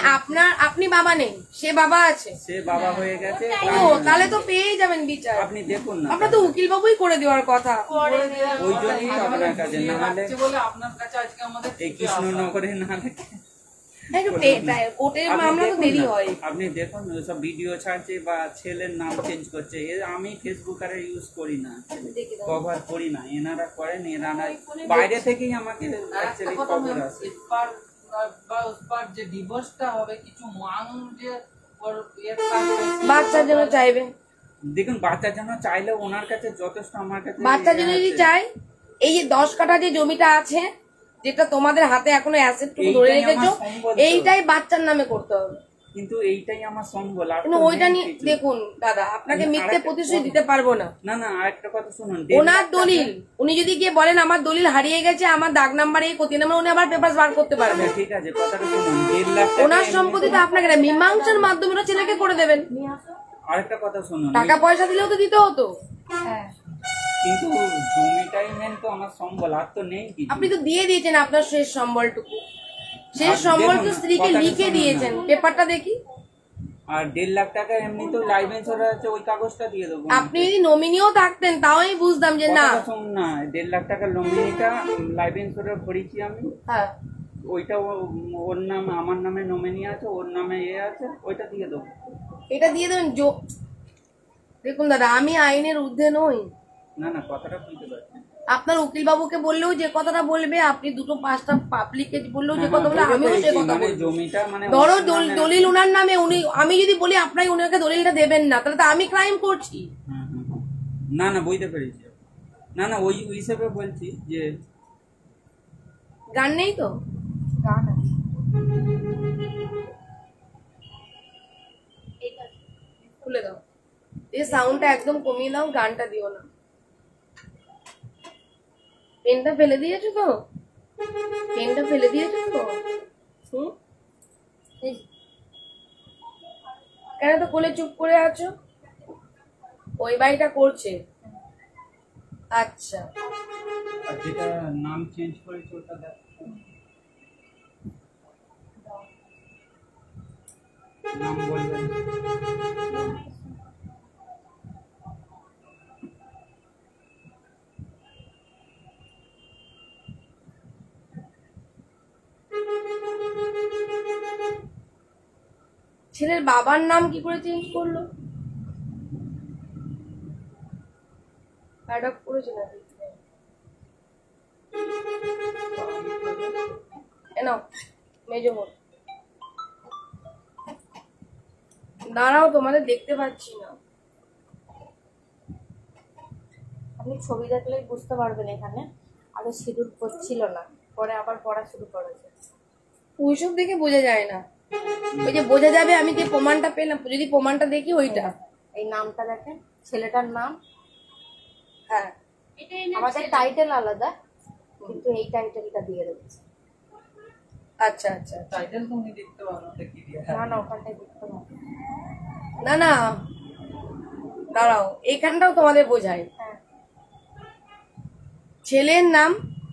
আপনি বাবা নেই, সে বাবা আছে। সে বাবা হয়ে গেছে। ও তাহলে তো পেয়েই যাবেন বিচার। আপনি দেখুন না, আপনার তো উকিল বাবুই করে দেওয়ার কথা। ওই জন্যই তো আপনার কাছে, না হলে যাচ্ছে বলে আপনার কাছে আজকে আমাদের এই কৃষ্ণনগরে না হলে কোর্টের আপনি মামলা তো দেখুন দেরি না, হয়। আপনি দেখুন সব ভিডিও ছাড়ছে বা ছেলের নাম চেঞ্জ করছে। আমি ফেসবুক আর ইউজ করি না, কভার করি না, এনারা করেন। এনারা বাইরে থেকেই আমাকে অ্যাকচুয়ালি খবর আসে। যে ডিভোর্সটা হবে কিছু মানুষ যে বাচ্চার জন্য চাইবে, দেখুন বাচ্চার জন্য চাইলে ওনার কাছে যথেষ্ট, আমার কাছে বাচ্চার জন্য যদি চাই, এই যে 10 কাঠা যে জমিটা আছে, যেটা তোমাদের হাতে এখনো অ্যাসেট ধরে এইটাই রেখেছো, আমার সম্বন্ধ। এইটাই বাচ্চার নামে করতে হবে। কিন্তু এইটাই আমার সম্বল। আর কিন্তু তো ওইটা নেই নিয়ে কিছু। দেখুন দাদা, আপনাকে আমি মিথ্যে আরেকটা প্রতিশ্রুতি কথা- দিতে পারবো না। না না, আরেকটা কথা শুনুন, ওনার দলিল, উনি যদি গিয়ে বলেন আমার দলিল হারিয়ে গেছে, আমার দাগ নাম্বার এই কোটি নাম্বার, উনি আবার পেপার বার করতে পারবেন। ঠিক আছে, কথাটা শুনুন, 1.5 লাখ টাকা ওনার এমনি সম্পত্তিটা তো- আপনাকে না, মীমাংসার মাধ্যমে ওনার ছেলেকে করে দেবেন। আরেকটা কথা শুনুন, টাকা পয়সা দিলেও তো দিতে হতো। হ্যাঁ কিন্তু জমিটাই মেন তো আমার সম্বল, আর তো নেই কিছু। আপনি তো দিয়ে দিয়েছেন আপনার শেষ সম্বলটুকু, শেষ আর সম্বল দেখুন তো না, স্ত্রীকে কথাটা লিখে শুনুন দিয়েছেন, না। পেপারটা দেখি। আর 1.5 লাখ টাকা এমনি তো লাইফ ইন্স্যুরেন্স আছে, ওই কাগজটা দিয়ে দেবো। আপনি যদি নমিনিও থাকতেন তাও আমি বুঝতাম যে না। কথাটা শুনুন না, 1.5 লাখ টাকার নমিনিটা লাইফ ইন্স্যুরেন্স করেছি আমি, হ্যাঁ, ওইটা ওর নাম, আমার নামে নমিনি আছে, ওর নামে আছে, ওইটা দিয়ে দেবো। এটা দিয়ে দেবেন। দেখুন দাদা, আমি আইনের ঊর্ধ্বে নই। না না, কথাটা বুঝতে পারছি। আপনার উকিল বাবুকে বললেও যে কথাটা বলবে, আপনি দুটো পাঁচটা পাবলিকে বললেও যে কথা বলবে, আমিও সে কথা মানে বলবো। জমিটা মানে ধরো ওর নামে- দলিল উনার নামে, উনি, আমি যদি বলি আপনাকে উনাকে দলিলটা দেবেন না, তাহলে তো আমি ক্রাইম করছি। হুম, হুম, হুম। না না, বুঝতে পেরেছি। না না, ওই হিসেবে বলছি যে গান নেই তো? গান আছে। খুলে দাও, এই সাউন্ডটা একদম কমিয়ে দাও, গানটা দিও না। পেনটা ফেলে দিয়েছো তো? পেনটা ফেলে দিয়েছো তো? হুম, এই যে, কেন তো কোলে চুপ করে আছো? ওই বাড়িটা করছে। আচ্ছা, আর যেটা নাম চেঞ্জ করেছে ওটা দেখ, নাম বলবেন। ছেলের বাবার নাম কি করে চেঞ্জ করলো? অ্যাডপ্ট করেছে নাকি? এনাও মেজো বোন, দাঁড়াও, তোমাদের দেখতে পাচ্ছি না। আপনি ছবি দেখলেই বুঝতে পারবেন। এখানে আগে সিঁদুর পড়ছিল না, পরে আবার পড়া শুরু করেছে। ওইসব দেখে বোঝা যায় না। ওই যে বোঝা যাবে, আমি যে প্রমাণটা পেলাম, যদি প্রমাণটা দেখি ওইটা। এই নামটা দেখেন, ছেলেটার নাম। হ্যাঁ, আমাদের টাইটেল আলাদা, কিন্তু এই টাইটেলটা দিয়ে রেখেছে। আচ্ছা আচ্ছা। টাইটেল তো উনি দেখতে পারেন, ওটা কি দিয়ে না না, ওখানটায় দেখতে হবে। না না, দাঁড়াও, এইখানটাও তোমাদের বোঝায়। হ্যাঁ, ছেলের নাম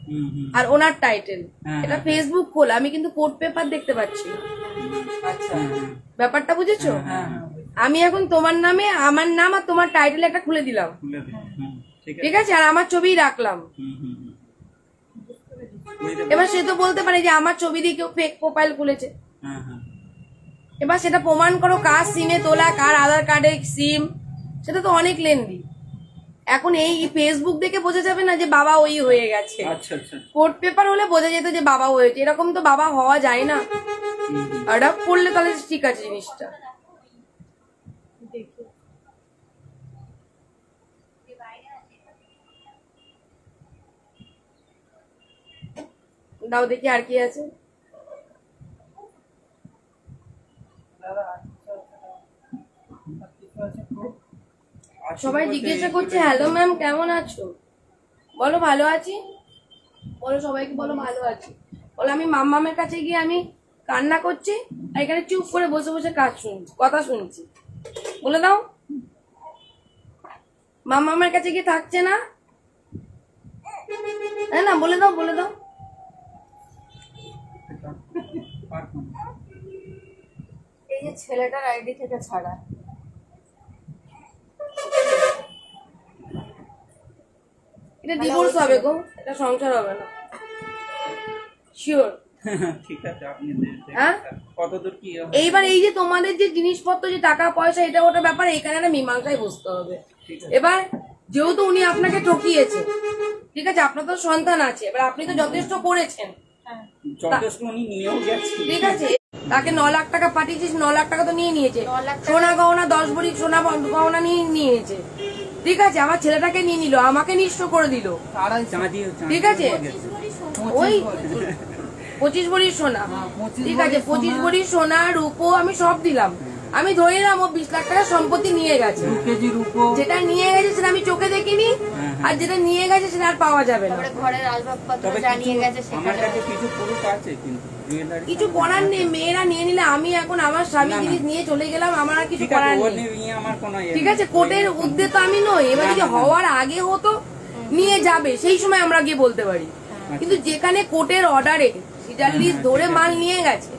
হুম হুম। আর ওনার টাইটেল, হ্যাঁ, এটা হ্যাঁ। ফেসবুক খোলা, আমি কিন্তু কোর্ট পেপার দেখতে পাচ্ছি। আচ্ছা ব্যাপারটা বুঝেছো? হ্যাঁ আমি এখন তোমার নামে আমার নাম আর তোমার টাইটেল একটা খুলে দিলাম, খুলে দিন। হুম, ঠিক ঠিক আছে। আছে, আর আমার ছবি রাখলাম। হুম হুম হুম। বুঝতে এবার সে তো বলতে পারে যে আমার ছবি দিয়ে কেউ ফেক প্রোফাইল খুলেছে। হ্যাঁ হ্যাঁ। এবার সেটা প্রমাণ করো, কার সিমে তোলা, কার আধার কার্ডে সিম, সেটা তো অনেক লেন্দি। এখন এই ফেসবুক দেখে বোঝা যাবে না যে বাবা ওই হয়ে গেছে। আচ্ছা আচ্ছা। কোর্ট পেপার হলে বোঝা যেত যে বাবা হয়েছে, এরকম তো বাবা হওয়া যায় না। হুম হুম। অ্যাডপ্ট করলে তাহলে ঠিক আছে জিনিসটা। দেখি। দাও দেখি আর কি আছে। দাদা আর কিছু আছে proof? সবাই জিজ্ঞাসা করছে হ্যালো ম্যাম কেমন আছো, বলো ভালো আছি, বলো সবাইকে, বলো ভালো আছি। বলো আমি মাম্মামের কাছে গিয়ে আমি কান্না করছি, আর এখানে চুপ করে বসে বসে কথা শুনছি, বলে দাও। মাম্মামের কাছে গিয়ে থাকছে না, না না, বলে দাও বলে দাও। পারবো না। এই যে ছেলেটার আইডি থেকে ছাড়া। এটা ডিভোর্স হবে গো, এটা সংসার হবে না, শিওর। ঠিক আছে, আপনি হ্যাঁ? কতদূর কি হবে? এইবার এই যে তোমাদের যে জিনিসপত্র, যে টাকা পয়সা, এটা ওটা ব্যাপার, এখানে একটা মীমাংসায় বসতে হবে। ঠিক আছে। এবার যেহেতু উনি আপনাকে ঠকিয়েছে, ঠিক আছে, আপনার তো সন্তান আছে, এবার আপনি তো যথেষ্ট করেছেন, হ্যাঁ, যথেষ্ট উনি নিয়েও গেছে। ঠিক আছে, তাকে 9 লাখ টাকা পাঠিয়েছিস, 9 লাখ টাকা তো নিয়ে নিয়েছে, 9 লাখ টাকা। সোনা গহনা 10 ভরি সোনা গহনা নিয়ে নিয়েছে, ঠিক আছে, আমার ছেলেটাকে নিয়ে নিল, আমাকে নিঃস্ব করে দিল, তারাই চাঁদিও ঠিক আছে, ওই 25 ভরি সোনা, 25 ঠিক আছে, ভরি 25 সোনা। ভরি সোনা রূপো আমি সব দিলাম। আমি ধরে নিলাম ও 20 লাখ টাকা সম্পত্তি নিয়ে গেছে। 2 কেজি রূপো, যেটা নিয়ে গেছে সেটা আমি চোখে দেখিনি, আর যেটা নিয়ে গেছে সেটা আর পাওয়া যাবে না। তারপরে ঘরের আসবাবপত্র তবে জানিয়ে গেছে আমার সেখানে কাছে কিছু প্রুফ আছে, কিন্তু জুয়েলারি কিছু করার নেই, মেয়েরা নিয়ে নিলে আমি এখন আমার স্বামী না, না। জিনিস নিয়ে চলে গেলাম, আমার আর কিছু ঠিক আছে, করার ওর নেই। নিয়ে আমার কোনো ঠিক আছে, কোর্টের উদ্দে তো আমি নই, এবার যদি হওয়ার আগে হতো নিয়ে যাবে সেই সময় আমরা গিয়ে বলতে পারি, কিন্তু যেখানে কোর্টের অর্ডারে সিজারলিস ধরে মাল নিয়ে গেছে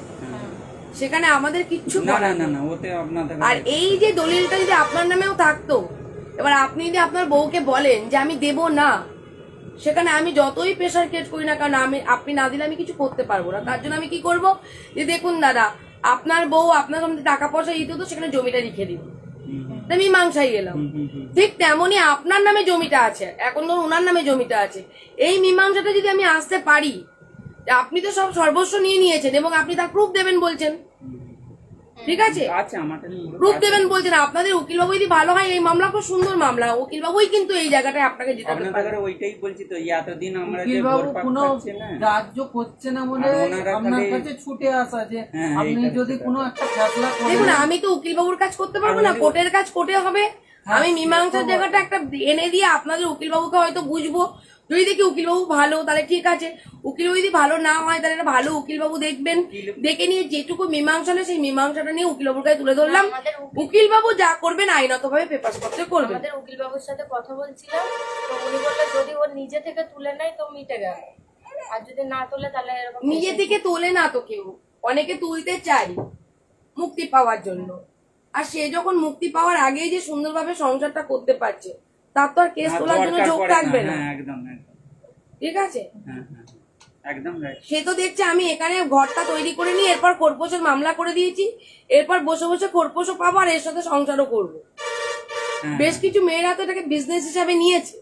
সেখানে আমাদের কিচ্ছু না করার না নেই। না, ওতে আপনাদের আর এই যে দলিলটা যদি আপনার নামেও থাকতো, এবার আপনি যদি আপনার বউকে বলেন যে আমি দেব না, সেখানে আমি যতই প্রেশার ক্রিয়েট করি না কারণ আপনি না দিলে আমি কিছু করতে পারবো না। তার জন্য আমি কি করব, যে দেখুন দাদা আপনার বউ আপনার সামনে টাকা পয়সা দিতে তো সেখানে জমিটা লিখে দিব, আমি মীমাংসায় গেলাম। ঠিক তেমনি আপনার নামে জমিটা আছে, এখন ধরুন ওনার নামে জমিটা আছে, এই মীমাংসাটা যদি আমি আসতে পারি, যে আপনি তো সব সর্বস্ব নিয়ে নিয়েছেন এবং আপনি তার প্রুফ দেবেন বলছেন, ঠিক আছে, আচ্ছা আমাদের প্রুফ দেবেন বলছেন, আপনাদের উকিলবাবু যদি ভালো হয়, এই মামলা খুব সুন্দর মামলা, উকিলবাবুই কিন্তু এই জায়গাটায় আপনাকে জিতাতে পারে। আপনাদের ওইটাই বলছি তো, এতদিন আমরা যে উকিলবাবু ভোট কোনো পাচ্ছি না, রাজ্য করছে না বলে আর ওনারা আপনার খালি- কাছে ছুটে আসা যে হ্যাঁ, আপনি এইটা যদি হচ্ছে কোনো একটা ফেসলা করেন। দেখুন আমি তো উকিলবাবুর কাজ করতে পারবো না, কোর্টের কাজ কোর্টে হবে। আমি মীমাংসার জায়গাটা একটা এনে দিয়ে আপনাদের উকিলবাবুকে হয়তো বুঝবো, যদি দেখি উকিলবাবু ভালো তাহলে ঠিক আছে, উকিলবাবু যদি ভালো না হয় তাহলে একটা ভালো উকিলবাবু দেখবেন, দেখে নিয়ে যেটুকু মীমাংসা হলে সেই মীমাংসাটা নিয়ে উকিলবাবুর কাছে তুলে ধরলাম, উকিলবাবু যা করবেন আইনত ভাবে পেপার পত্রে করবেন। আমাদের উকিলবাবুর সাথে কথা বলছিলাম, তো উনি বললেন যদি ও নিজে থেকে তুলে নেয় তো মিটে গেল, আর যদি না তোলে তাহলে এরকম নিজে থেকে তোলে না তো কেউ, অনেকে তুলতে চাই মুক্তি পাওয়ার জন্য, আর সে যখন মুক্তি পাওয়ার আগেই যে সুন্দরভাবে সংসারটা করতে পারছে তার তো আর কেস তোলার জন্য ঝোঁক থাকবে না, হ্যাঁ একদম একদম, ঠিক আছে। হ্যাঁ হ্যাঁ একদম রাইট। সে তো দেখছে আমি এখানে ঘরটা তৈরি করে নিয়ে এরপর খোরপোশের মামলা করে দিয়েছি, এরপর বসে বসে খোরপোশও পাবো আর এর সাথে সংসারও করবো। বেশ কিছু মেয়েরা তো এটাকে বিজনেস হিসাবে নিয়েছে,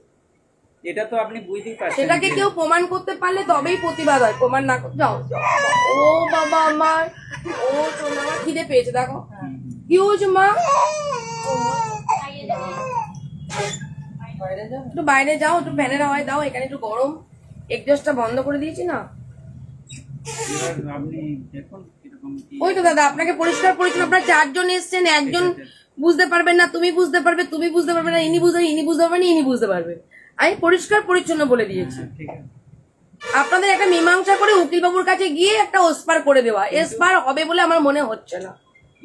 এটা তো আপনি বুঝতেই পারছেন, সেটাকে কেউ প্রমাণ করতে পারলে তবেই প্রতিবাদ হয়, প্রমাণ না করতে যাও যাও। ও বাবা আমার, ও শোনো আমার খিদে পেয়েছে, দেখো কি হয়েছে মা, বাইরে যান। একটু বাইরে যাও, একটু ফ্যানের হাওয়ায় দাও, এখানে একটু গরম, এক্সস্টটা বন্ধ করে দিয়েছি না। এবার আপনি দেখুন কিরকম কি। ওই তো দাদা আপনাকে পরিষ্কার পরিচ্ছন্ন, আপনারা 4 জন এসছেন, একজন বুঝতে পারবেন না, তুমি বুঝতে পারবে, তুমি বুঝতে পারবে না, ইনি বুঝতে পারবে না, ইনি বুঝতে পারবে। আমি পরিষ্কার পরিচ্ছন্ন বলে দিয়েছি, ঠিক আছে, আপনাদের একটা মীমাংসা করে উকিলবাবুর কাছে গিয়ে একটা ওসপার করে দেওয়া, এসপার হবে বলে আমার মনে হচ্ছে না।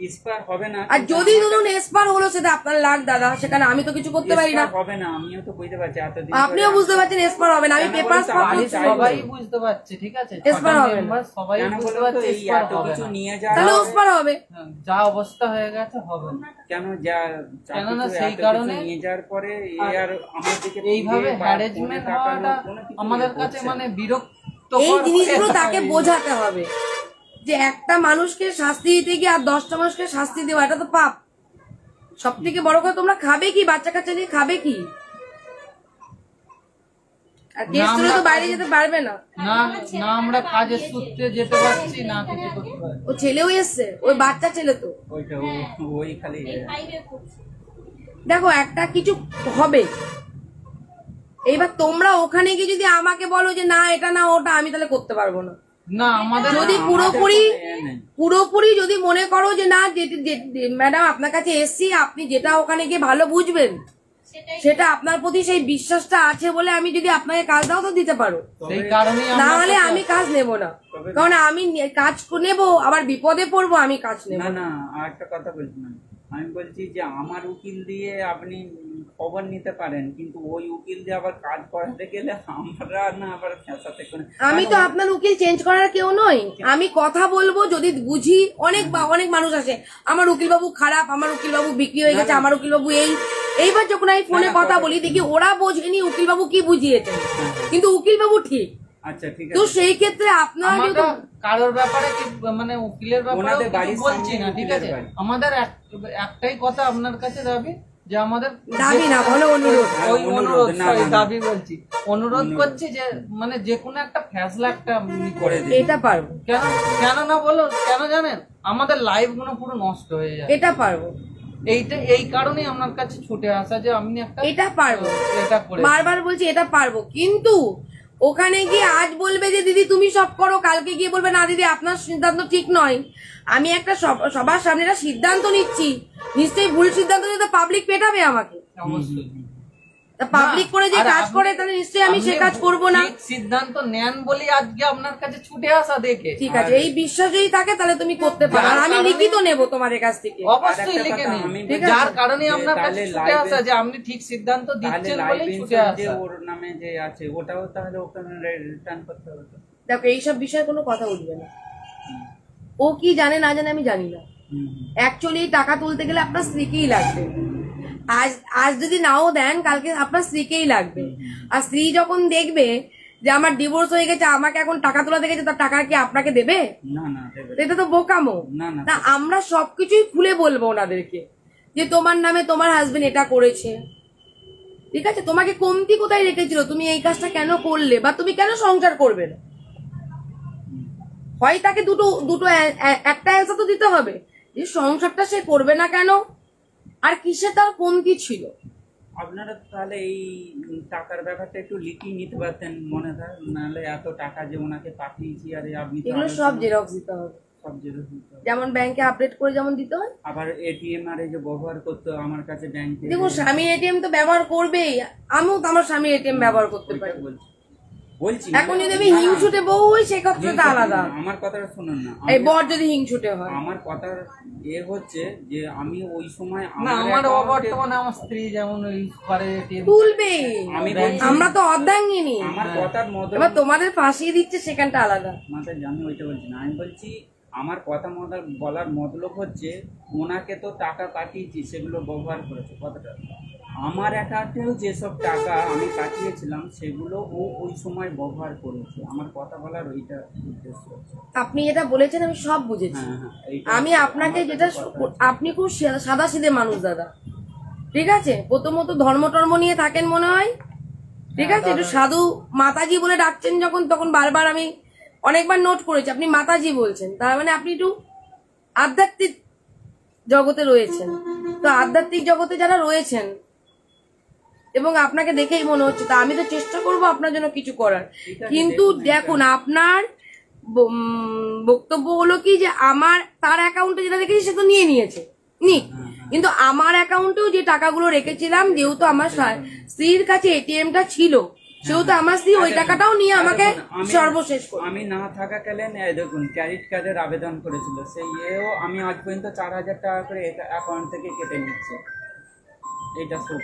ইস্পার হবে না, আর যদি ধরুন এসপার হলো সেটা আপনার লাগ দাদা, সেখানে আমি তো কিছু করতে পারি না। ইস্পার হবে না, আমিও তো বুঝতে পারছি এতদিন আপনিও বুঝতে পারছেন এসপার হবে না, আমি কেন পেপার বলতো আমি সবাই বুঝতে পারছে, ঠিক আছে, এসপার হবে না। মেম্বার সবাই কেন বুঝতে বলতো পারছে এই এসপার এত হবে কিছু না। নিয়ে যাওয়া, তাহলে ওসপার হবে। হ্যাঁ, যা অবস্থা হয়ে গেছে হবে না। কেন যা কেননা এত সেই কিছু কারণে নিয়ে যাওয়ার পরে আর আমার দিকে এইভাবে ফিরে বা হ্যারাসমেন্ট ফোনে তাকানো হওয়াটা কোনো কিছু আমাদের ইয়ে কাছে করছে মানে না। বিরক্ত এই জিনিসগুলো তাকে বোঝাতে হবে যে একটা মানুষকে শাস্তি দিতে গিয়ে আর 10টা মানুষকে শাস্তি দেওয়া এটা তো পাপ। সব থেকে বড় কথা তোমরা খাবে কি, বাচ্চা কাচ্চা দিয়ে খাবে কি, আর কেস তুলে তো বাইরে যেতে পারবে না। না না আমরা কাজের সূত্রে যেতে পারছি না, কিছু করতে পারছি। ও ছেলেও এসছে, ওই বাচ্চা ছেলে তো ওইটা ওই খালি দেখো একটা কিছু হবে। এইবার তোমরা ওখানে গিয়ে যদি আমাকে বলো যে না এটা না ওটা, আমি তাহলে করতে পারবো না। না আমাদের যদি পুরোপুরি যদি মনে করো যে না ম্যাডাম আপনার কাছে এসছি, আপনি যেটা ওখানে গিয়ে ভালো বুঝবেন, সেটা আপনার প্রতি সেই বিশ্বাসটা আছে বলে আমি যদি আপনাকে কাজ দাও তো দিতে পারো, সেই কারণেই না আমরা হলে আমি কাজ নেব না। কারণ আমি কাজ নেব আবার বিপদে পড়বো, আমি কাজ নেব না না। না আর একটা কথা বলছি না, আমি বলছি যে আমার উকিল দিয়ে আপনি খবর নিতে পারেন, কিন্তু ওই উকিল দিয়ে আবার কাজ করাতে গেলে আমরা না আবার ফ্যাসাতে করে। আমি তো আপনার উকিল চেঞ্জ করার কেউ নই, আমি কথা বলবো যদি বুঝি। অনেক মানুষ আসে আমার উকিলবাবু খারাপ, আমার উকিলবাবু বিক্রি হয়ে গেছে, আমার উকিলবাবু এইবার যখন আমি ফোনে কথা বলি দেখি ওরা বোঝেনি উকিলবাবু কি বুঝিয়েছেন, কিন্তু উকিলবাবু ঠিক। আচ্ছা ঠিক তো আছে, সেই ক্ষেত্রে আপনার আমরা কারোর ব্যাপারে কি মানে উকিলের ব্যাপারে ওনাদের বাড়ির বলছি না, সামনে ঠিক আছে, উকিলের বাড়ি। আমাদের একটাই কথা আপনার কাছে দাবি যে আমাদের দাবি না বলো অনুরোধ। ওই অনুরোধ না, sorry, না, না। দাবি বলছি, অনুরোধ করছি যে মানে যে কোনো একটা ফ্যাসলা একটা করে দিন। এটা পারবো, কেন কেন না বলো, কেন জানেন আমাদের লাইফ গুলো পুরো নষ্ট হয়ে যায়। এটা পারবো, এই কারণেই আপনার কাছে ছুটে আসা যে আপনি একটা এটা পারবো, এটা করে বারবার বলছি এটা পারবো। কিন্তু ওখানে গিয়ে আজ বলবে যে দিদি তুমি সব করো, কালকে গিয়ে বলবে না দিদি আপনার সিদ্ধান্ত ঠিক নয়। আমি একটা সবার সামনে একটা সিদ্ধান্ত নিচ্ছি, নিশ্চয়ই ভুল সিদ্ধান্ত নিতে পাবলিক পেটাবে আমাকে। অবশ্যই পাবলিক করে যে আর কাজ আপনি- করে তাহলে নিশ্চয়ই আমি সে কাজ করব না। ঠিক সিদ্ধান্ত নেন বলে আজকে আপনার কাছে ছুটে আসা দেখে। ঠিক আছে, এই বিশ্বাস যদি থাকে তাহলে তুমি করতে পারো, আর আমি লিখিত নেব তোমাদের কাছ থেকে। অবশ্যই আরেকটা লিখে কথা নিন, আমি ঠিক আছে। যার কারণে আপনার কাছে তাহলে ছুটে live আসা এ- যে আপনি ঠিক সিদ্ধান্ত তাহলে দিচ্ছেন লাইফ বলেই ছুটে ইন্স্যুরেন্স যে আসা। ওর নামে যে আছে ওটাও তাহলে ওকে রিটার্ন করতে হবে তো। দেখো এইসব বিষয়ে কোনো কথা উঠবে না। ও কি জানে না জানে আমি জানি না। অ্যাকচুয়ালি টাকা তুলতে গেলে আপনার স্ত্রীকেই লাগবে। আজ যদি নাও দেন কালকে আপনার স্ত্রীকেই লাগবে। আর স্ত্রী যখন দেখবে যে আমার ডিভোর্স হয়ে গেছে, আমাকে এখন টাকা তোলাতে গেছে, তার টাকা কি আপনাকে দেবে? না না দেবে এটা তো বোকামো। না না তা আমরা সবকিছুই খুলে বলবো ওনাদেরকে যে তোমার নামে তোমার হাজবেন্ড এটা করেছে, ঠিক আছে, তোমাকে কমতি কোথায় রেখেছিল, তুমি এই কাজটা কেন করলে, বা তুমি কেন সংসার করবে না। হয় তাকে দুটো একটা অ্যান্সার তো দিতে হবে যে সংসারটা সে করবে না কেন, আর কিসে তার কমতি ছিল। আপনারা তাহলে এই টাকার ব্যাপারটা একটু লিখিয়ে নিতে পারতেন মনে হয়, নাহলে এত টাকা যে ওনাকে পাঠিয়েছি আর আপনি তো এগুলো সব জেরক্স দিতে হবে, সব জেরক্স দিতে হবে। যেমন ব্যাংকে আপডেট করে যেমন দিতে হয়। আবার এটিএম আর এই যে ব্যবহার করতে আমার কাছে ব্যাংকে দেখুন স্বামী এটিএম তো ব্যবহার করবেই, আমিও তো আমার স্বামী এটিএম ব্যবহার করতে পারি। বলছি এখন যদি আমি হিংসুটে বউ হই সেক্ষেত্রে আলাদা। আমার কথাটা শুনুন না, এই বর যদি হিংসুটে হয়, আমার কথার হচ্ছে যে আমি ওই সময় না আমার বর্তমানে আমার স্ত্রী যেমন ওই ঘরে তুলবে, আমি বলছি আমরা তো অর্ধাঙ্গিনী। আমার কথার মতো এবার তোমাদের ফাঁসিয়ে দিচ্ছে সেখানটা আলাদা। মাথায় আমি ওইটা বলছি না, আমি বলছি আমার কথা বলার মতলব হচ্ছে ওনাকে তো টাকা কাটিয়েছি, সেগুলো ব্যবহার করেছে কথাটা। আমার অ্যাকাউন্টেও যেসব টাকা আমি কাটিয়েছিলাম সেগুলো ও ওই সময় ব্যবহার করেছে। আমার কথা বলার ওইটা উদ্দেশ্য হচ্ছে। আপনি যেটা বলেছেন আমি সব বুঝেছি। হ্যাঁ হ্যাঁ এইটা আমি আপনাকে যেটা আপনি খুব সাদা সিধে মানুষ দাদা, ঠিক আছে, প্রথমত ধর্ম টর্ম নিয়ে থাকেন মনে হয়, ঠিক আছে, একটু সাধু মাতাজি বলে ডাকছেন যখন, তখন বারবার আমি অনেকবার নোট করেছি আপনি মাতাজি বলছেন, তার মানে আপনি একটু আধ্যাত্মিক জগতে রয়েছেন। তো আধ্যাত্মিক জগতে যারা রয়েছেন এবং আপনাকে দেখেই মনে হচ্ছে, তা আমি তো চেষ্টা করব আপনার জন্য কিছু করার। কিন্তু দেখুন আপনার বক্তব্য হলো কি যে আমার তার অ্যাকাউন্টে যেটা রেখেছি সে তো নিয়ে নিয়েছে, নিক, কিন্তু আমার অ্যাকাউন্টেও যে টাকাগুলো রেখেছিলাম, যেহেতু আমার স্ত্রীর কাছে এটিএমটা ছিল, সেহেতু আমার স্ত্রী ওই টাকাটাও নিয়ে আমাকে সর্বশেষ করে। আমি না থাকাকালীন দেখুন ক্রেডিট কার্ডের আবেদন করেছিল, সেই আমি আজ পর্যন্ত 4,000 টাকা করে অ্যাকাউন্ট থেকে কেটে নিচ্ছে। এইটা সব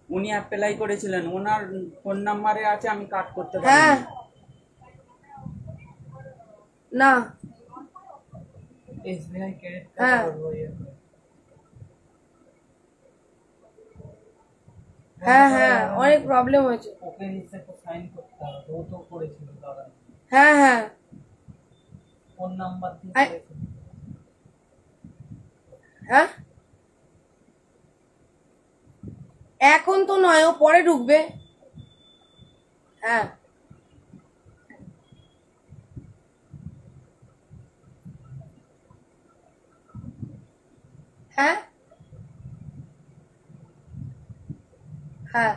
উনি অ্যাপ্লাই করেছিলেন, ওনার ফোন নাম্বারে আছে, আমি কাট করতে পারি হ্যাঁ না, এসবিআই ক্রেডিট হ্যাঁ হ্যাঁ হ্যাঁ অনেক প্রবলেম হয়েছে। ওকে হিসেবে সাইন করতে হবে, ও তো করেছিল দাদা, হ্যাঁ হ্যাঁ ফোন নাম্বার দিয়ে আই- করেছিল। হ্যাঁ এখন তো নয়, ও পরে ঢুকবে। হ্যাঁ হ্যাঁ হ্যাঁ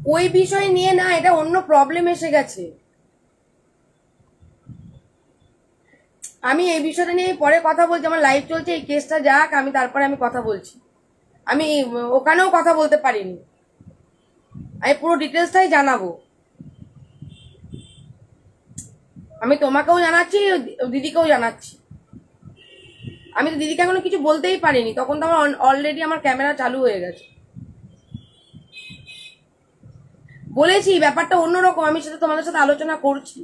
ওই বিষয় নিয়ে না, এটা অন্য প্রবলেম এসে গেছে। আমি এই বিষয়টা নিয়ে পরে কথা বলছি, আমার লাইভ চলছে, এই কেসটা যাক, আমি তারপরে আমি কথা বলছি। আমি ওখানেও কথা বলতে পারিনি, আমি পুরো ডিটেলসটাই জানাবো। আমি তোমাকেও জানাচ্ছি, দিদিকেও জানাচ্ছি। আমি তো দিদিকে এখনো কিছু বলতেই পারিনি, তখন তো আমার অলরেডি আমার ক্যামেরা চালু হয়ে গেছে। বলেছি ব্যাপারটা অন্যরকম, আমি সেটা তোমাদের সাথে আলোচনা করছি।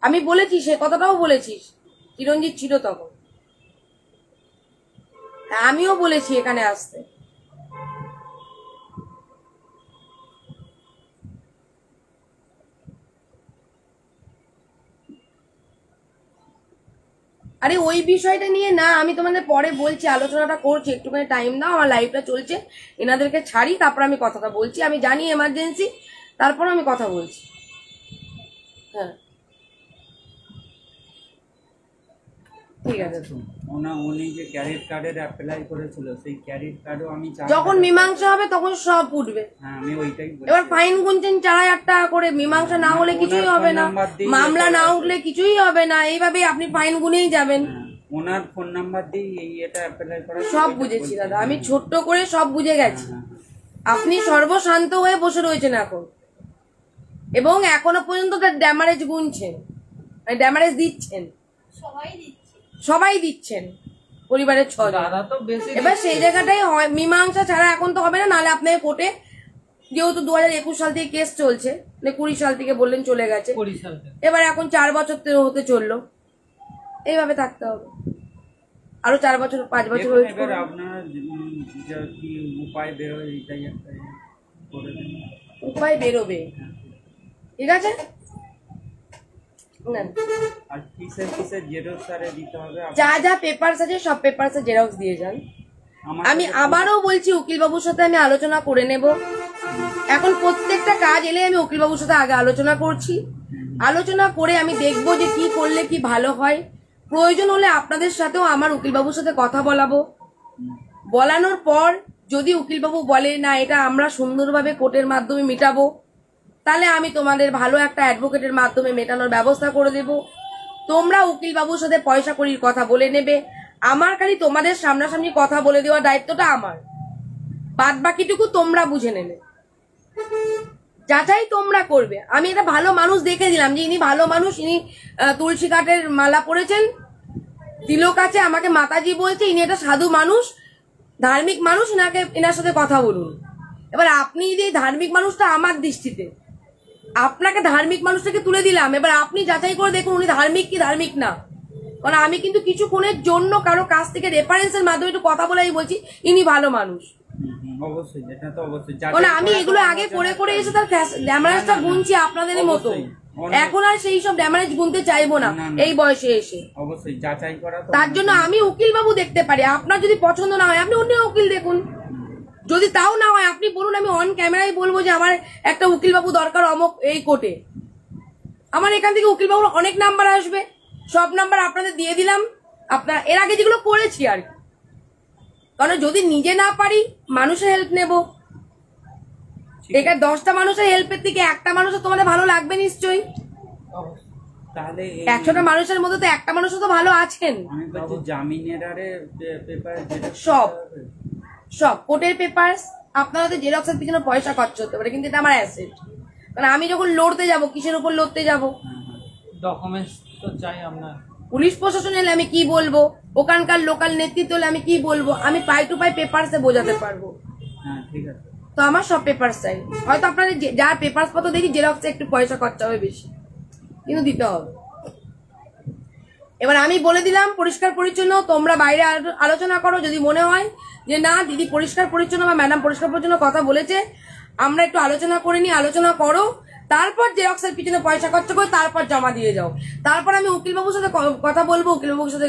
আমি বলেছি, সে কথাটাও বলেছিস, চিরঞ্জিত ছিল তখন। হ্যাঁ আমিও বলেছি এখানে আসতে। আরে ওই বিষয়টা নিয়ে না, আমি তোমাদের পরে বলছি, আলোচনাটা করছি, একটুখানি টাইম দাও, আমার লাইভটা চলছে, এনাদেরকে ছাড়ি, তারপর আমি কথাটা বলছি। আমি জানি এমার্জেন্সি, তারপর আমি কথা বলছি। হ্যাঁ ঠিক আছে। উনি যে ক্রেডিট কার্ডের অ্যাপ্লাই করেছিল সেই ক্রেডিট কার্ডও আমি যখন মীমাংসা হবে তখন সব উঠবে। হ্যাঁ আমি ওইটাই বলছি। এবার ফাইন গুনছেন 4,000 টাকা করে, মীমাংসা না হলে কিছুই হবে না, মামলা না উঠলে কিছুই হবে না, এইভাবে আপনি ফাইন গুনেই যাবেন। ওনার ফোন নাম্বার দিয়ে এই এটা অ্যাপ্লাই করা সব বুঝেছি দাদা, আমি ছোট্ট করে সব বুঝে গেছি। আপনি সর্বশান্ত হয়ে বসে রয়েছেন এখন, এবং এখনো পর্যন্ত তার ড্যামারেজ গুনছেন, ড্যামারেজ দিচ্ছেন, সবাই দিচ্ছেন পরিবারের 6 জন। দাদা তো বেশি এবার সেই জায়গাটাই মীমাংসা ছাড়া এখন তো হবে না, নাহলে আপনাকে কোর্টে, যেহেতু 2021 সাল থেকে কেস চলছে, 20 সাল থেকে বললেন চলে গেছে, 20 সাল থেকে। এবার এখন 4 বছর হতে চললো, এইভাবে থাকতে হবে আরো 4 বছর 5 বছর দেখুন, ওয়েট এবার করুন। আপনারা যা কি উপায় বেরোয় এটাই একটা করে দেন। উপায় বেরোবে, ঠিক আছে? নেন। আর কিসের জেরক্স আরে দিতে হবে? যা যা পেপারস আছে সব পেপারস জেরক্স দিয়ে যান। আমি আবারও বলছি, উকিল বাবুর সাথে আমি আলোচনা করে নেব। এখন প্রত্যেকটা কাজ এলে আমি উকিল বাবুর সাথে আগে আলোচনা করছি, আলোচনা করে আমি দেখবো যে কি করলে কি ভালো হয়। প্রয়োজন হলে আপনাদের সাথেও আমার উকিল বাবুর সাথে কথা বলাবো, বলানোর পর যদি উকিল বাবু বলে না এটা আমরা সুন্দরভাবে কোর্টের মাধ্যমে মেটাবো, তাহলে আমি তোমাদের ভালো একটা অ্যাডভোকেটের মাধ্যমে মেটানোর ব্যবস্থা করে দেব। তোমরা উকিল বাবুর সাথে পয়সা কড়ির কথা বলে নেবে, আমার খালি তোমাদের সামনাসামনি কথা বলে দেওয়ার দায়িত্বটা আমার, বাদ বাকিটুকু তোমরা বুঝে নেবে, যাচাই তোমরা করবে। আমি একটা ভালো মানুষ দেখে দিলাম যে ইনি ভালো মানুষ, ইনি তুলসী কাঠের মালা পরেছেন, তিলক আছে, আমাকে মাতাজি বলছে, ইনি একটা সাধু মানুষ, ধার্মিক মানুষ, এনার সাথে কথা বলুন। এবার আপনি যদি ধার্মিক মানুষটা আমার দৃষ্টিতে, আপনাকে ধার্মিক মানুষটাকে তুলে দিলাম, এবার আপনি যাচাই করে দেখুন উনি ধার্মিক কি ধার্মিক না। কারণ আমি কিন্তু কিছুক্ষণের জন্য কারো কাছ থেকে রেফারেন্সের মাধ্যমে একটু কথা বলে বলছি ইনি ভালো মানুষ, অবশ্যই, এটা তো অবশ্যই। কারণ আমি এগুলো আগে করে করে এসে তার ড্যামারেজটা গুনছি আপনাদের মতো। এখন আর সেই সব ড্যামারেজ গুনতে চাইবো না এই বয়সে এসে। অবশ্যই যাচাই করা তো। তার জন্য আমি উকিল বাবু দেখতে পারি, আপনার যদি পছন্দ না হয় আপনি অন্য উকিল দেখুন, যদি তাও না হয় আপনি বলুন, আমি অন ক্যামেরায় বলবো যে আমার একটা উকিল বাবু দরকার অমুক এই কোর্টে। আমার এখান থেকে উকিল বাবুর অনেক নাম্বার আসবে, সব নাম্বার আপনাদের দিয়ে দিলাম, আপনার এর আগে যেগুলো করেছি আর কি। কারণ যদি নিজে না পারি মানুষের হেল্প নেব, এখানে 10টা মানুষের হেল্পের থেকে একটা মানুষের তোমাদের ভালো লাগবে নিশ্চয়ই। তাহলে 100টা মানুষের মধ্যে তো একটা মানুষও তো ভালো আছেন। আমি বলছি জামিনের আরে পেপার সব কোর্টের পেপারস আপনারা তো জেরক্সের পিছনে পয়সা খরচ হতে পারে, কিন্তু এটা আমার অ্যাসেট। কারণ আমি যখন লড়তে যাব, কিসের উপর লড়তে যাব? ডকুমেন্টস তো চাই আপনার। পুলিশ প্রশাসন এলে আমি কি বলবো, ওখানকার লোকাল নেতৃত্ব হলে আমি কি বলবো, আমি পাই টু পাই পেপারসে বোঝাতে পারবো। হ্যাঁ ঠিক আছে। তো আমার সব পেপারস চাই, হয়তো আপনাদের যা পেপারস পত্র দেখি জেরক্সে একটু পয়সা খরচা হবে বেশি, কিন্তু দিতে হবে। এবার আমি বলে দিলাম পরিষ্কার পরিচ্ছন্ন, তোমরা বাইরে আলোচনা করো। যদি মনে হয় যে না দিদি পরিষ্কার পরিচ্ছন্ন বা ম্যাডাম পরিষ্কার পরিচ্ছন্ন কথা বলেছে, আমরা একটু আলোচনা করে নিই, আলোচনা করো, তারপর জেরক্সের পিছনে পয়সা খরচ করে তারপর জমা দিয়ে যাও। তারপর আমি উকিল বাবুর সাথে কথা বলবো, উকিল বাবুর সাথে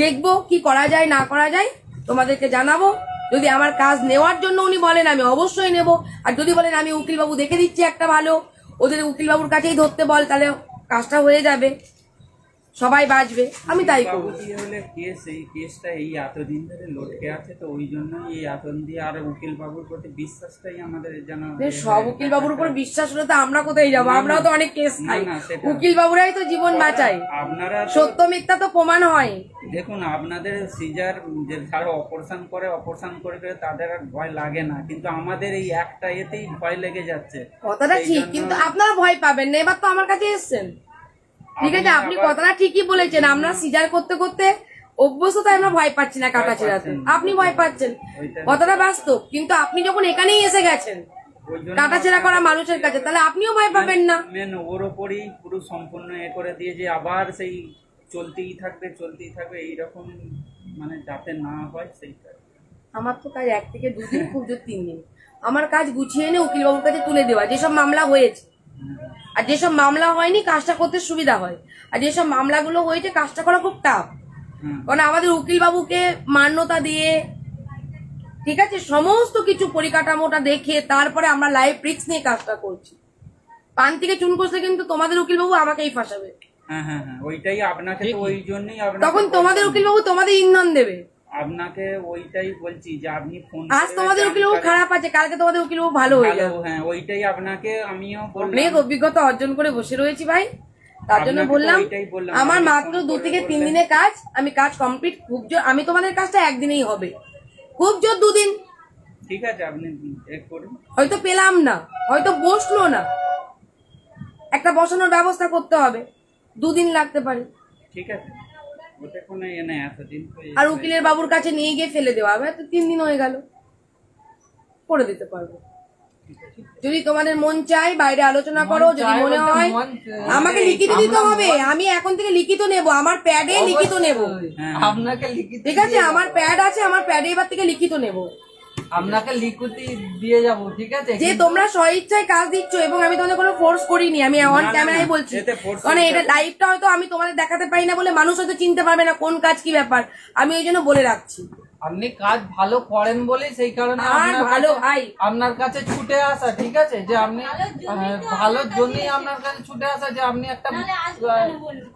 দেখবো কি করা যায় না করা যায়, তোমাদেরকে জানাবো। যদি আমার কাজ নেওয়ার জন্য উনি বলেন আমি অবশ্যই নেব, আর যদি বলেন আমি উকিল বাবু দেখে দিচ্ছি একটা ভালো, ওদের উকিল বাবুর কাছেই ধরতে বল, তাহলে কাজটা হয়ে যাবে, সবাই বাঁচবে, আমি তাই করবো। বাবু কি হলে কেস, এই কেসটা এই এতদিন ধরে লটকে আছে, তো ওই জন্যই এই এতদিন দিয়ে আর উকিল বাবুর প্রতি বিশ্বাসটাই আমাদের যেন। সব উকিল বাবুর উপর বিশ্বাস হলে তো আমরা কোথায় যাবো? আমরাও তো অনেক কেস খাই, উকিল বাবুরাই তো জীবন বাঁচায়, আপনারা সত্য মিথ্যা তো প্রমাণ হয়। দেখুন আপনাদের সিজার যে যারা অপারেশন করে তাদের আর ভয় লাগে না, কিন্তু আমাদের এই একটা এতেই ভয় লেগে যাচ্ছে। কথাটা ঠিক, কিন্তু আপনারা ভয় পাবেন না, এবার তো আমার কাছে এসছেন, ঠিক আছে? আপনি কথাটা ঠিকই বলেছেন, আমরা সিজার করতে করতে অভ্যস্ত, তাই আমরা ভয় পাচ্ছি না কাটা ছেড়াতে। আপনি ভয় পাচ্ছেন, কথাটা বাস্তব, কিন্তু আপনি যখন এখানেই এসে গেছেন কাটাছেড়া করা মানুষের কাছে, তাহলে আপনিও ভয় পাবেন না। মেন ওর ওপরই পুরো সম্পূর্ণ করে দিয়ে যে আবার সেই চলতেই থাকবে এইরকম, মানে যাতে না হয় সেইটা। আমার তো কাজ 1 থেকে 2 দিন, খুব জোর 3 দিন। আমার কাজ গুছিয়ে এনে উকিল বাবুর কাছে তুলে দেওয়া, যেসব মামলা হয়েছে, আর যেসব মামলা হয়নি কাজটা করতে সুবিধা হয়, আর যেসব মামলাগুলো হয়েছে কাজটা করা খুব টাফ। কারণ আমাদের উকিল বাবুকে মান্যতা দিয়ে, ঠিক আছে, সমস্ত কিছু পরিকাঠামোটা দেখে তারপরে আমরা লাইভ রিস্ক নিয়ে কাজটা করছি। পান থেকে চুন কষলে কিন্তু তোমাদের উকিল বাবু আমাকেই ফাঁসাবে, হ্যাঁ হ্যাঁ হ্যাঁ, ওইটাই আপনাকে তো ওই জন্যই তখন তোমাদের উকিলবাবু তোমাদের ইন্ধন দেবে। আপনাকে ওইটাই বলছি যে আপনি ফোন আজ তোমাদের উকিলবাবু খারাপ আছে, কালকে তোমাদের উকিলবাবু ভালো হয়ে যাবে। হ্যাঁ ওইটাই আপনাকে আমিও বললাম, অনেক অভিজ্ঞতা অর্জন করে বসে রয়েছি ভাই, তার জন্য বললাম আমার মাত্র 2 থেকে 3 দিনের কাজ, আমি কাজ কমপ্লিট, খুব জোর আমি তোমাদের কাজটা একদিনেই হবে, খুব জোর 2 দিন। ঠিক আছে আপনি এক করুন, হয়তো পেলাম না, হয়তো বসলো না, একটা বসানোর ব্যবস্থা করতে হবে, 2 দিন লাগতে পারে। ঠিক আছে ওটা কোনো এনে এতদিন তো আর উকিলের বাবুর কাছে নিয়ে গিয়ে ফেলে দেওয়া হবে, তো 3 দিন হয়ে গেল, করে দিতে পারবো। যদি তোমাদের মন চাই বাইরে আলোচনা করো, যদি মনে হয় আমাকে লিখিত দিতে হবে, আমি এখন থেকে লিখিত নেব, আমার প্যাডে লিখিত নেব, আপনাকে লিখিত ঠিক আছে? আমার প্যাড আছে, আমার প্যাডে এবার থেকে লিখিত নেব, আপনাকে লিখিত দিয়ে যাব, ঠিক আছে? যে তোমরা স্বইচ্ছায় কাজ দিচ্ছ এবং আমি তোমাদের কোনো ফোর্স করিনি, আমি অন ক্যামেরায় বলছি। মানে এটা লাইভটা হয়তো আমি তোমাদের দেখাতে পারি না বলে মানুষ হয়তো চিনতে পারবে না কোন কাজ কি ব্যাপার, আমি ওই জন্য বলে রাখছি। আপনি কাজ ভালো করেন বলে সেই কারণে আপনার কাছে ছুটে আসা, ঠিক আছে? যে আপনি ভালোর জন্যই আপনার কাছে ছুটে আসা, যে আপনি একটা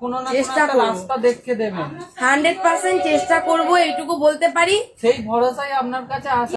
কোনো না কোনো রাস্তা দেখে দেবেন। 100% চেষ্টা করবো, এইটুকু বলতে পারি। সেই ভরসায় আপনার কাছে আসা।